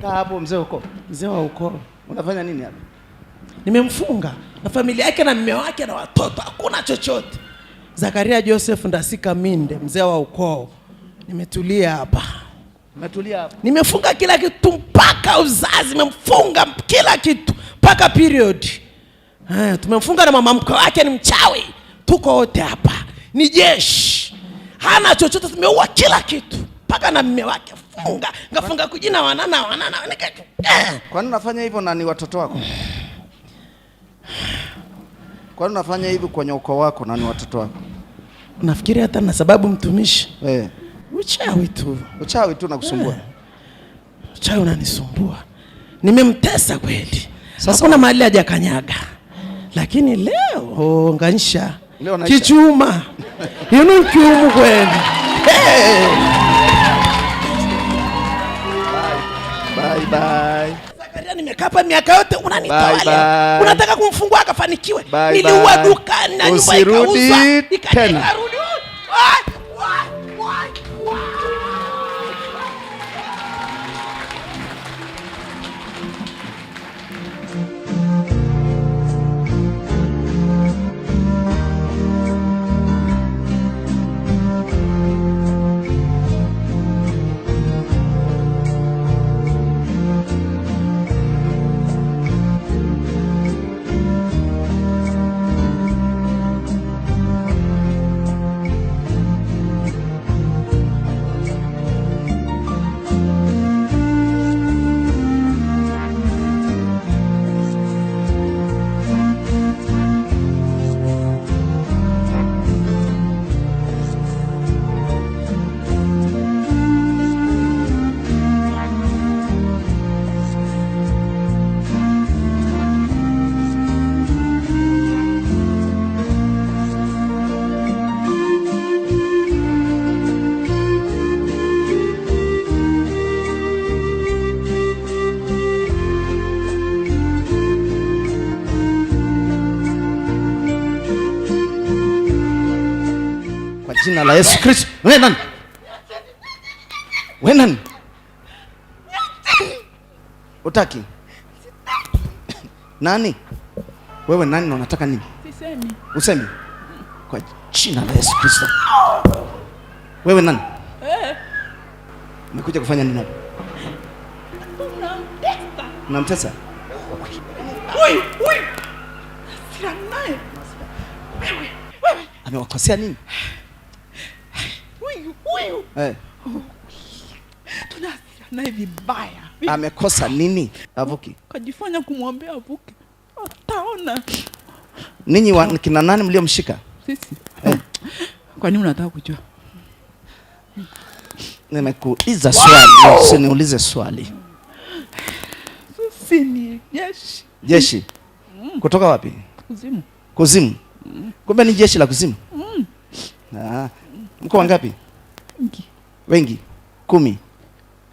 Umekaa hapo mzee huko? Mzee wa ukoo. Unafanya nini hapa? Nimemfunga na familia yake na mume wake na watoto, hakuna chochote. Zakaria Joseph Ndasika Minde, mzee wa ukoo. Nimetulia hapa. Umetulia hapa? Nimefunga kila kitu mpaka uzazi, nimemfunga kila kitu mpaka period. Tumemfunga na mama mkwe wake ni mchawi. Tuko wote hapa. Ni jeshi. Hana chochote, tumeua kila kitu. Mpaka na mume wake funga. Ngafunga kujina wanana. Kwa nini unafanya hivyo na ni watoto wako? Kwa nini unafanya hivyo kwenye ukoo wako na ni watoto wako? Nafikiri hata na sababu mtumishi. Uchawi tu nakusumbua. Uchawi unanisumbua. Nimemtesa kweli. Sasa kuna mahali hajakanyaga. Lakini leo nganisha. Kichuma. Yunu kiumu kweli. Bye. Zakaria nimekapa miaka yote unanitoa. Unataka kumfungua akafanikiwe. Niliua duka na nyumba ikauzwa. Tena. Jina la Yesu Kristo. Wewe nani? Utaki? Nani? Wewe nani na unataka nini? Sisemi. Usemi? Kwa jina la Yesu Kristo. Wewe nani? Umekuja kufanya nini hapa? Unamtesa? Oi. Sira naye. Wewe. Amewakosea nini? Huyu. Tunasira naye vibaya. Amekosa nini? Avuki. Kajifanya kumwambia avuki. Ataona. Ninyi kina nani mliomshika? Sisi. Kwa nini unataka kujua? Nimekuuliza swali, usiniulize swali. Sisi ni jeshi. Jeshi? Kutoka wapi? Kuzimu. Kumbe ni jeshi la kuzimu. Mko wangapi? Wengi. 10,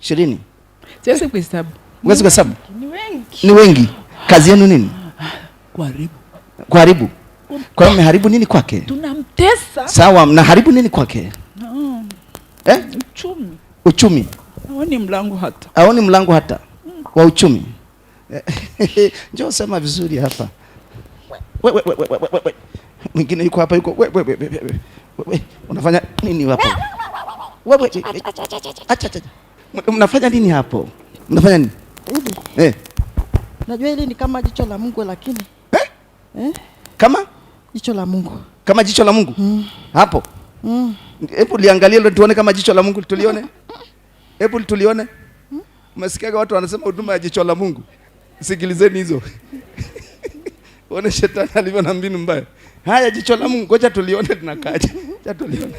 20. Siwezi kuhesabu. Huwezi kuhesabu? Ni wengi. Kazi yenu nini? Kuharibu. Kwa hiyo mmeharibu nini kwake? Tunamtesa. Sawa, mnaharibu nini kwake? Uchumi. Haoni mlango hata. Wa uchumi. Njoo sema vizuri hapa. We. Mwingine yuko hapa yuko. We. Unafanya nini hapo? Wewe. Acha. Mnafanya nini hapo? Mnafanya nini? Najua hili ni kama jicho la Mungu lakini. Kama? Jicho la Mungu. Kama jicho la Mungu? Hapo. Hebu liangalie leo tuone kama jicho la Mungu tulione. Hebu tulione. Umesikia watu wanasema huduma ya jicho la Mungu. Sikilizeni hizo. One shetani alivyo na mbinu mbaya. Haya jicho la Mungu, ngoja tulione tunakaje. Acha tulione.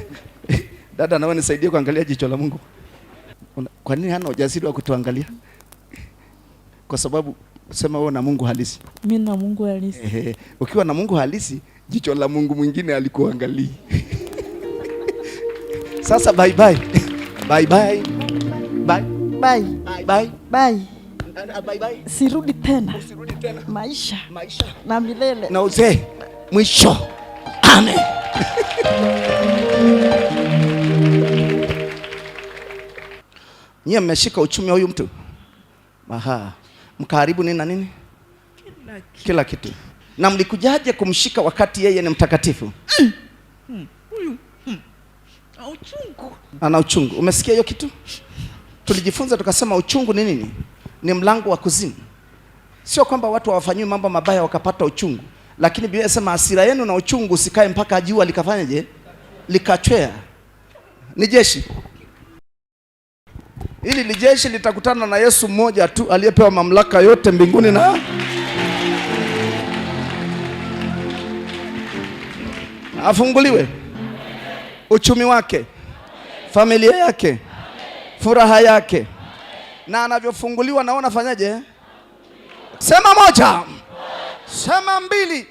Dada nawe nisaidie kuangalia jicho la Mungu. Kwa nini hana ujasiri wa kutuangalia? Kwa sababu sema wewe na Mungu halisi. Mimi na Mungu halisi. Ukiwa na Mungu halisi, jicho la Mungu mwingine alikuangalia. Sasa bye. Sirudi tena. Maisha. Na milele. Na uzee. Mwisho. Amen. Nyie mmeshika uchumi wa huyu mtu. Aha. Mkaharibu nini na nini? Kila kitu. Na mlikujaje kumshika wakati yeye ni mtakatifu? Uchungu. Ana uchungu. Umesikia hiyo kitu? Tulijifunza tukasema uchungu ni nini? Ni mlango wa kuzimu. Sio kwamba watu hawafanyiwi mambo mabaya wakapata uchungu, lakini Biblia inasema hasira yenu na uchungu usikae mpaka jua likafanyaje? Likachwea. Ni jeshi. Hili ni jeshi litakutana na Yesu mmoja tu aliyepewa mamlaka yote mbinguni na afunguliwe uchumi wake, familia yake, furaha yake. Na anavyofunguliwa naona fanyaje? Sema moja, sema mbili,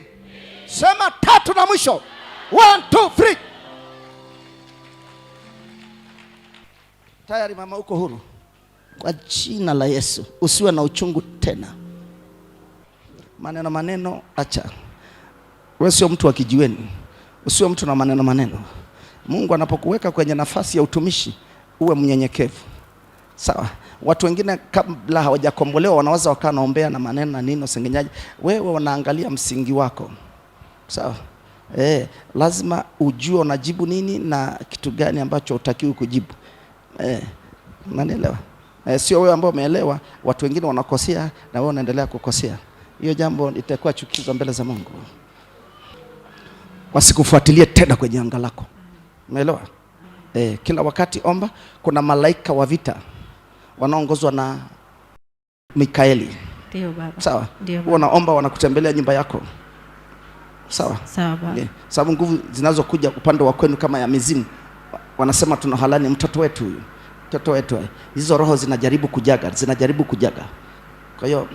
sema tatu na mwisho. 1 2 3. Tayari mama, uko huru kwa jina la Yesu. Usiwe na uchungu tena. Maneno acha. Wewe sio mtu wa kijiweni. Usiwe mtu na maneno. Mungu anapokuweka kwenye nafasi ya utumishi, uwe mnyenyekevu. Sawa? Watu wengine kabla hawajakombolewa wanaweza wakaa naombea na maneno na nini usengenyaji. Wewe unaangalia msingi wako. Sawa? Lazima ujue unajibu nini na kitu gani ambacho hutakiwi kujibu. Unanielewa? Sio wewe ambao umeelewa, watu wengine wanakosea na wewe unaendelea kukosea. Hiyo jambo itakuwa chukizo mbele za Mungu. Wasikufuatilie tena kwenye anga lako. Umeelewa? Kila wakati omba. Kuna malaika wa vita wanaongozwa na Mikaeli. Ndio baba. Sawa? Wanaomba, wanakutembelea nyumba yako. Sawa? Sawa baba. Sababu nguvu zinazokuja upande wa kwenu kama ya mizimu, wanasema tunahalani mtoto wetu huyu. Mtoto wetu. Hizo roho zinajaribu kujaga. Kwa hiyo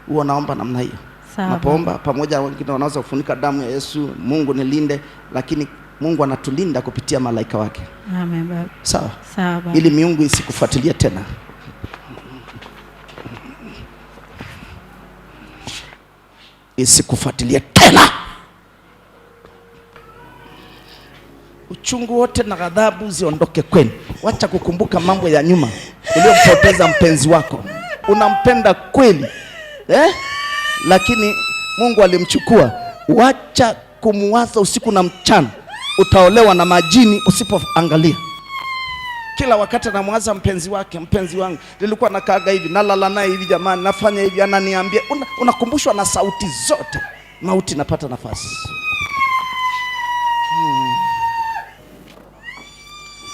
huo naomba namna hiyo. Napoomba pamoja, wengine wanaweza kufunika damu ya Yesu, Mungu nilinde, lakini Mungu anatulinda kupitia malaika wake. Amen baba. Sawa? Sawa baba. Ili miungu isikufuatilie tena. Isikufuatilie tena. Uchungu wote na ghadhabu ziondoke kwenu. Wacha kukumbuka mambo ya nyuma. Uliompoteza mpenzi wako. Unampenda kweli. Lakini Mungu alimchukua. Wacha kumuwaza usiku na mchana. Utaolewa na majini usipoangalia. Kila wakati anamwaza mpenzi wake, mpenzi wangu. Nilikuwa nakaaga hivi, nalala naye hivi jamani, nafanya hivi, ananiambia. Unakumbushwa na sauti zote. Mauti napata nafasi.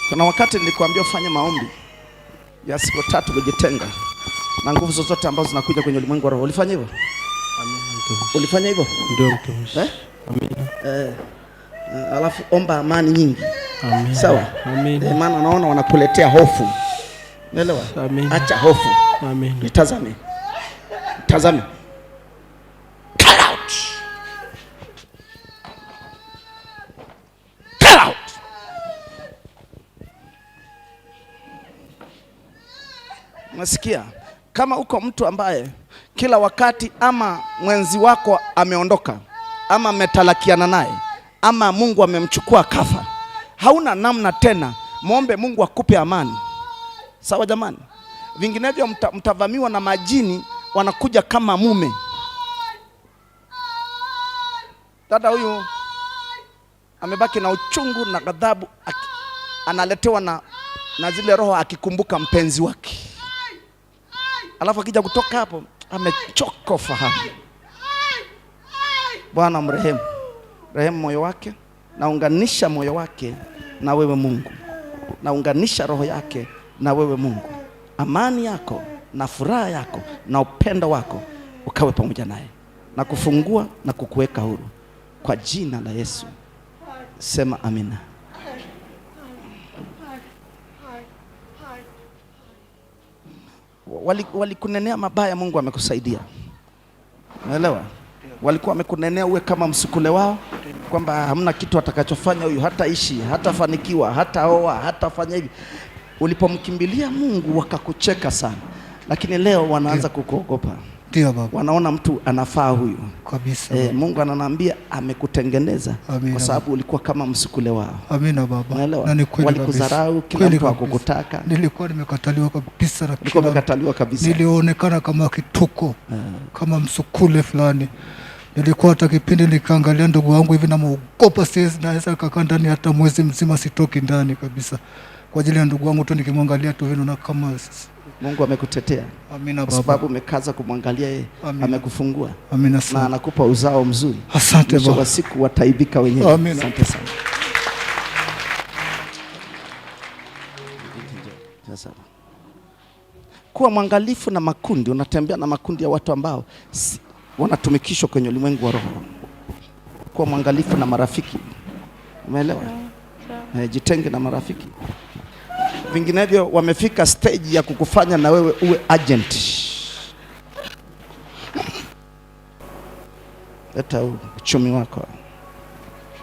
Kuna wakati nilikwambia ufanye maombi ya siku 3 kujitenga na nguvu zozote ambazo zinakuja kwenye ulimwengu wa roho. Ulifanya hivyo? Amina. Ulifanya hivyo? Ndio mtumishi. Amina. Alafu omba amani nyingi. Amina. Sawa? Amina. Maana naona wanakuletea hofu. Unaelewa? Amina. Acha hofu. Amina. Nitazame. Get out. Unasikia? Kama uko mtu ambaye kila wakati ama mwenzi wako ameondoka, ama metalakiana naye, ama Mungu amemchukua kafa, hauna namna tena, muombe Mungu akupe amani. Sawa jamani? Vinginevyo mtavamiwa na majini, wanakuja kama mume. Dada huyu amebaki na uchungu na ghadhabu, analetewa na zile roho akikumbuka mpenzi wake. Alafu akija kutoka hapo amechoka fahamu. Bwana mrehemu. Rehemu moyo wake, naunganisha moyo wake na wewe Mungu. Naunganisha roho yake na wewe Mungu. Amani yako na furaha yako na upendo wako ukawe pamoja naye, na kufungua na kukuweka huru kwa jina la Yesu. Sema amina. Walikunenea mabaya, Mungu amekusaidia. Unaelewa? Walikuwa wamekunenea uwe kama msukule wao, kwamba hamna kitu atakachofanya huyu, hataishi, hatafanikiwa, hataoa, hatafanya hivi. Ulipomkimbilia Mungu wakakucheka sana, lakini leo wanaanza kukuogopa. Ndio baba. Wanaona mtu anafaa huyu Kabisa. Mungu ananiambia amekutengeneza kwa sababu ulikuwa kama msukule wao. Amina baba. Unaelewa? Na ni kweli walikudharau, kila mtu hakukutaka. Nilikuwa nimekataliwa kabisa na nilikuwa nimekataliwa kabisa. Nilionekana kama kituko, kama msukule fulani. Nilikuwa hata kipindi nikaangalia ndugu wangu hivi na muogopa, siwezi naweza kukaa ndani hata mwezi mzima, sitoki ndani kabisa. Kwa ajili ya ndugu wangu tu, nikimwangalia tu hivi na kama Mungu amekutetea. Amina baba. Kwa sababu umekaza kumwangalia yeye, amekufungua. Amina sana. Na anakupa uzao mzuri. Asante baba. Kwa siku wataibika wenyewe. Amina. Asante sana. Kuwa mwangalifu na makundi, unatembea na makundi ya watu ambao wanatumikishwa kwenye ulimwengu wa roho. Kuwa mwangalifu na marafiki. Umeelewa? Jitenge na marafiki. Vinginevyo wamefika stage ya kukufanya na wewe uwe agent. Leta uchumi wako.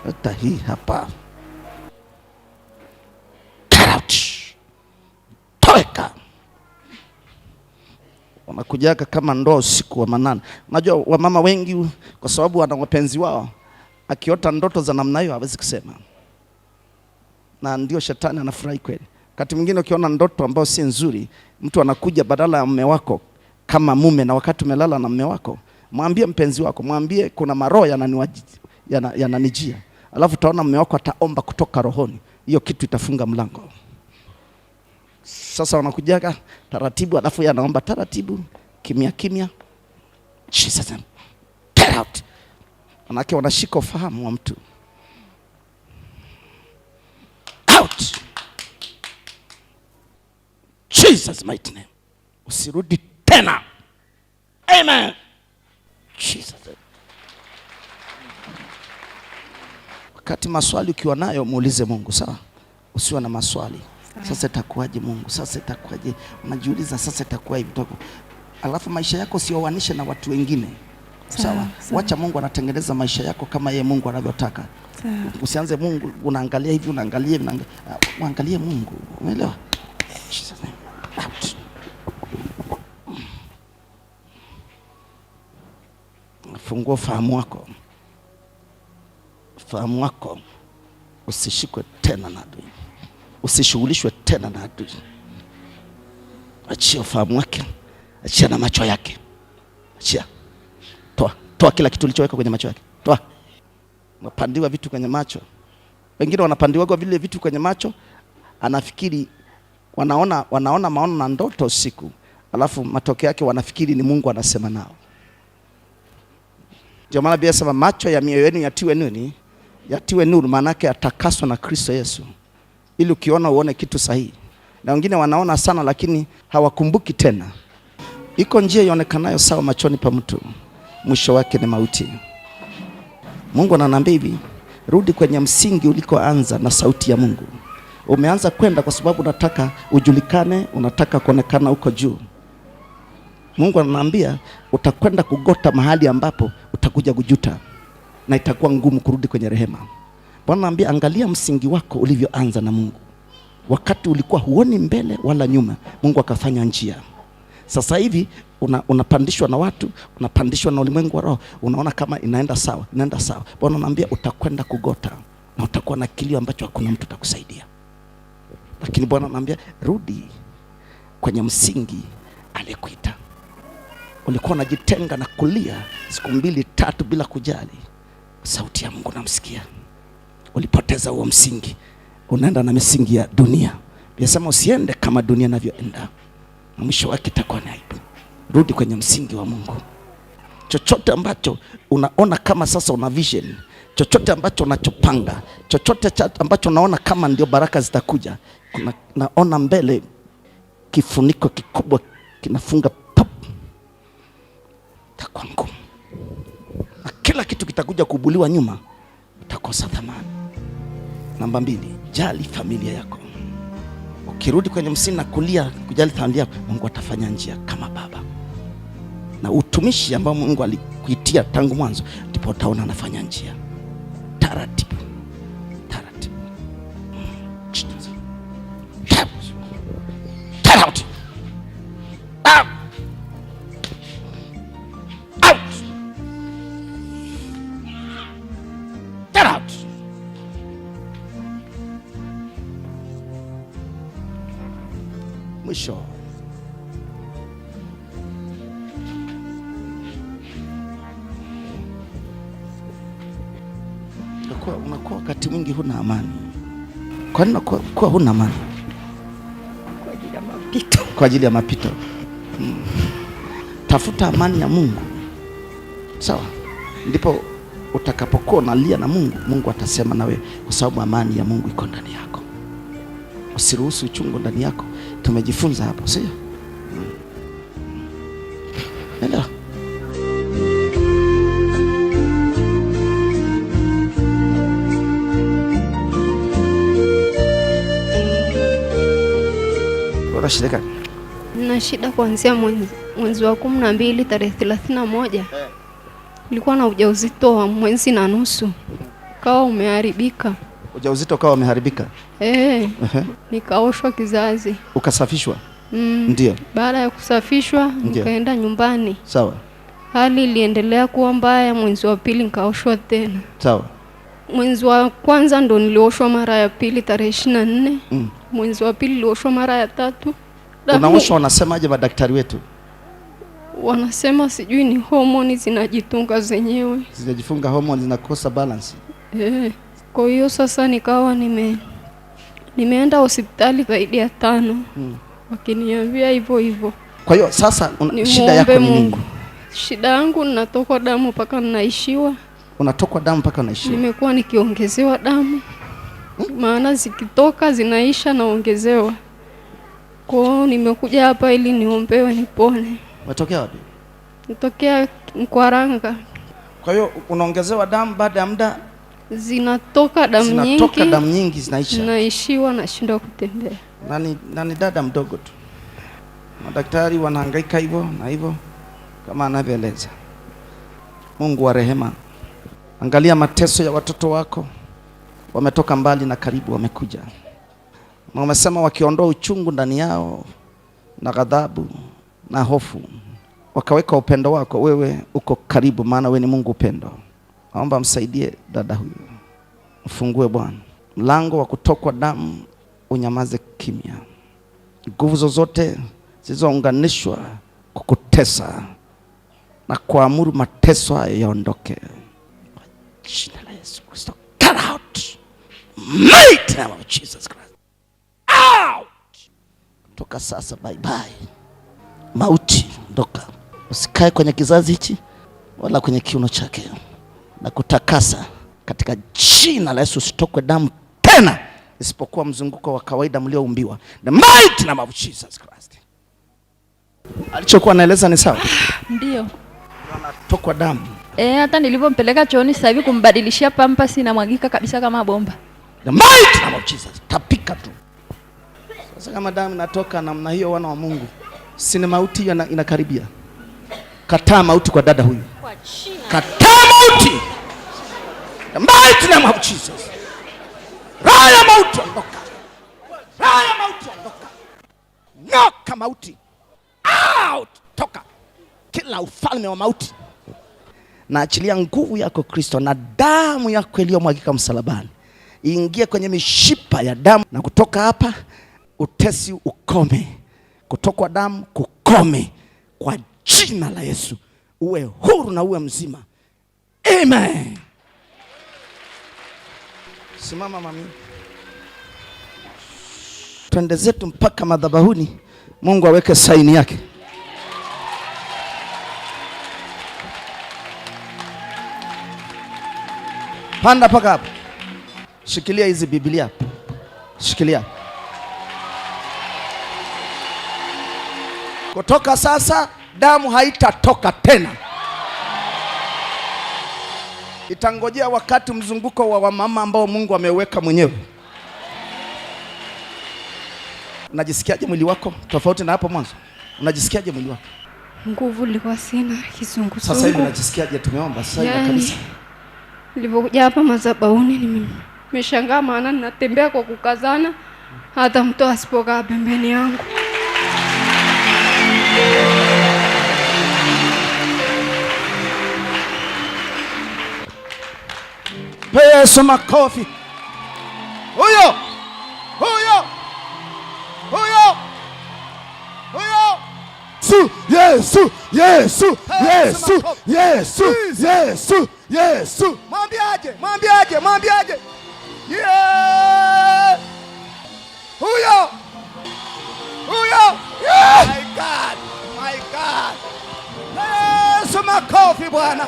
Leta hii hapa. Toeka. Wanakujaga kama ndoo usiku wa manane. Unajua wamama wengi kwa sababu wana wapenzi wao, akiota ndoto za namna hiyo hawezi kusema. Na ndio shetani anafurahi kweli. Wakati mwingine ukiona ndoto ambayo si nzuri, mtu anakuja badala ya mume wako kama mume, na wakati umelala na mume wako, mwambie mpenzi wako, mwambie kuna maroho yananijia. Alafu utaona mume wako ataomba kutoka rohoni. Hiyo kitu itafunga mlango. Sasa wanakujaga taratibu, alafu yeye anaomba taratibu, kimya kimya. Jesus, get out. Manake wanashika ufahamu wa mtu. Out. Jesus mighty name. Usirudi tena. Amen. Jesus. Wakati maswali ukiwa nayo muulize Mungu, sawa? Usiwe na maswali. Sasa itakuwaje Mungu? Sasa itakuwaje? Unajiuliza sasa itakuwa hivi tu. Alafu maisha yako sioanishe na watu wengine. Sawa? Wacha Mungu anatengeneza maisha yako kama yeye Mungu anavyotaka. Usianze Mungu unaangalia hivi, unaangalie Mungu. Umeelewa? Fungua fahamu wako. Fahamu wako usishikwe tena na adui. Usishughulishwe tena na adui. Achia fahamu wake. Achia na macho yake. Achia. Toa kila kitu ulichoweka kwenye macho yake. Toa. Unapandiwa vitu kwenye macho. Wengine wanapandiwa vile vitu kwenye macho, anafikiri wanaona maono na ndoto usiku. Alafu matokeo yake wanafikiri ni Mungu anasema nao. Ndio maana Biblia inasema macho ya mioyo yenu yatiwe nini? Yatiwe nuru, maana yake atakaswa na Kristo Yesu. Ili ukiona uone kitu sahihi. Na wengine wanaona sana lakini hawakumbuki tena. Iko njia ionekanayo sawa machoni pa mtu, mwisho wake ni mauti. Mungu ananiambia hivi, rudi kwenye msingi ulikoanza na sauti ya Mungu. Umeanza kwenda kwa sababu unataka ujulikane, unataka kuonekana uko juu. Mungu ananiambia utakwenda kugota mahali ambapo utakuja kujuta na itakuwa ngumu kurudi kwenye rehema. Bwana ananiambia angalia msingi wako ulivyoanza na Mungu. Wakati ulikuwa huoni mbele wala nyuma, Mungu akafanya njia. Sasa hivi unapandishwa na watu, unapandishwa na ulimwengu wa roho, unaona kama inaenda sawa. Bwana ananiambia utakwenda kugota na utakuwa na kilio ambacho hakuna mtu atakusaidia. Lakini Bwana ananiambia rudi kwenye msingi alikuita. Ulikuwa unajitenga na kulia siku 2-3 bila kujali. Sauti ya Mungu namsikia. Ulipoteza huo msingi. Unaenda na misingi ya dunia. Biasema usiende kama dunia inavyoenda. Na mwisho wake itakuwa ni aibu. Rudi kwenye msingi wa Mungu. Chochote ambacho unaona kama sasa una vision, chochote ambacho unachopanga, chochote ambacho unaona kama ndio baraka zitakuja, naona mbele kifuniko kikubwa kinafunga pop. Itakuwa ngumu. Na kila kitu kitakuja kubuliwa nyuma, utakosa thamani. Namba 2, jali familia yako. Ukirudi kwenye msingi na kulia kujali familia yako, Mungu atafanya njia kama baba. Na utumishi ambao Mungu alikuitia tangu mwanzo, ndipo utaona anafanya njia. Taratibu. Mwisho. Unakuwa wakati mwingi huna amani. Kwa nini unakuwa huna amani? Kwa ajili ya mapito. Kwa ajili ya mapito. Tafuta amani ya Mungu. Sawa? Ndipo utakapokuwa unalia na Mungu, Mungu atasema nawe, kwa sababu amani ya Mungu iko ndani yako. Usiruhusu uchungu ndani yako. Tumejifunza hapo, sio? Nenda. Una shida gani? Nina shida kuanzia mwezi wa 12 tarehe 31. Nilikuwa na ujauzito wa mwezi na nusu. Kawa umeharibika. Ujauzito kawa umeharibika? Nikaoshwa kizazi. Ukasafishwa? Ndio. Baada ya kusafishwa nikaenda nyumbani. Sawa. Hali iliendelea kuwa mbaya. Mwezi wa pili nikaoshwa tena. Sawa. Mwezi wa kwanza ndo nilioshwa mara ya pili tarehe 24. Mwezi wa pili nilioshwa mara ya 3. Unaoshwa, wanasemaje madaktari wetu? Wanasema sijui ni homoni zinajitunga zenyewe. Zinajifunga homoni, zinakosa balance. Kwa hiyo sasa nikawa nimeenda hospitali zaidi ya 5. Wakiniambia hivyo hivyo. Kwa hiyo sasa shida yako ni nini? Shida yangu ninatokwa damu mpaka ninaishiwa. Unatokwa damu mpaka unaishiwa? Nimekuwa nikiongezewa damu. Maana zikitoka zinaisha naongezewa. Kwa hiyo nimekuja hapa ili niombewe nipone. Unatokea wapi? Natokea Mkwaranga. Kwa hiyo unaongezewa damu, baada ya muda zinatoka damu nyingi. Zinatoka damu nyingi, zinaisha. Naishiwa, nashindwa kutembea. Nani dada mdogo tu. Madaktari wanahangaika hivyo na hivyo kama anavyoeleza. Mungu wa rehema, angalia mateso ya watoto wako. Wametoka mbali na karibu, wamekuja. Na umesema wakiondoa uchungu ndani yao na ghadhabu na hofu, wakaweka upendo wako, wewe uko karibu, maana wewe ni Mungu upendo. Naomba msaidie dada huyu. Ufungue Bwana mlango wa kutokwa damu, unyamaze kimya. Nguvu zozote zilizounganishwa kukutesa na kuamuru mateso hayo yaondoke. Kwa jina la Yesu Kristo, get out. Mighty name of Jesus Christ. Out. Toka sasa, bye bye. Mauti, ondoka. Usikae kwenye kizazi hichi wala kwenye kiuno chake. Na kutakasa katika jina la Yesu, usitokwe damu tena isipokuwa mzunguko wa kawaida mlioumbiwa. The mighty name of Jesus Christ. Alichokuwa anaeleza ni sawa? Ndio. Anatokwa damu. Hata nilipompeleka chooni sasa hivi kumbadilishia pampers inamwagika kabisa kama bomba. The mighty name of Jesus. Tapika tu. Sasa kama damu inatoka namna hiyo, wana wa Mungu, si mauti inakaribia. Kataa mauti kwa dada huyu. Kwa jina. Kataa mauti. The mighty name of Jesus. Raya mauti ondoka. Raya mauti ondoka. Noka mauti. Out. Toka. Kila ufalme wa mauti. Na achilia nguvu yako Kristo na damu yako iliyomwagika msalabani iingie kwenye mishipa ya damu, na kutoka hapa utesi ukome. Kutokwa damu kukome kwa jina la Yesu. Uwe huru na uwe mzima. Amen. Simama mami. Twende zetu mpaka madhabahuni, Mungu aweke saini yake. Panda paka hapo. Shikilia hizi Biblia. Shikilia. Kutoka sasa damu haitatoka tena. Itangojea wakati mzunguko wa wamama ambao Mungu ameweka mwenyewe. Unajisikiaje mwili wako tofauti na hapo mwanzo? Unajisikiaje mwili wako? Nguvu ilikuwa sina, kizunguzungu. Sasa hivi unajisikiaje? Tumeomba sasa hivi kabisa. Nilipokuja hapa madhabahuni nimeshangaa, maana ninatembea kwa kukazana hata mtu asipokaa pembeni yangu. Yesu makofi. Huyo. Huyo. Huyo. Yesu, Yesu, Yesu, Yesu, Yesu, Yesu, Yesu. Mwambiaje. Yeah! Huyo. Yeah! My God. Yesu, makofi Bwana.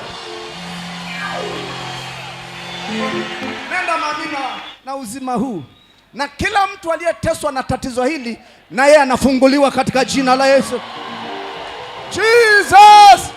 Nenda mamina na uzima huu, na kila mtu aliyeteswa na tatizo hili na yeye anafunguliwa katika jina la Yesu. Jesus!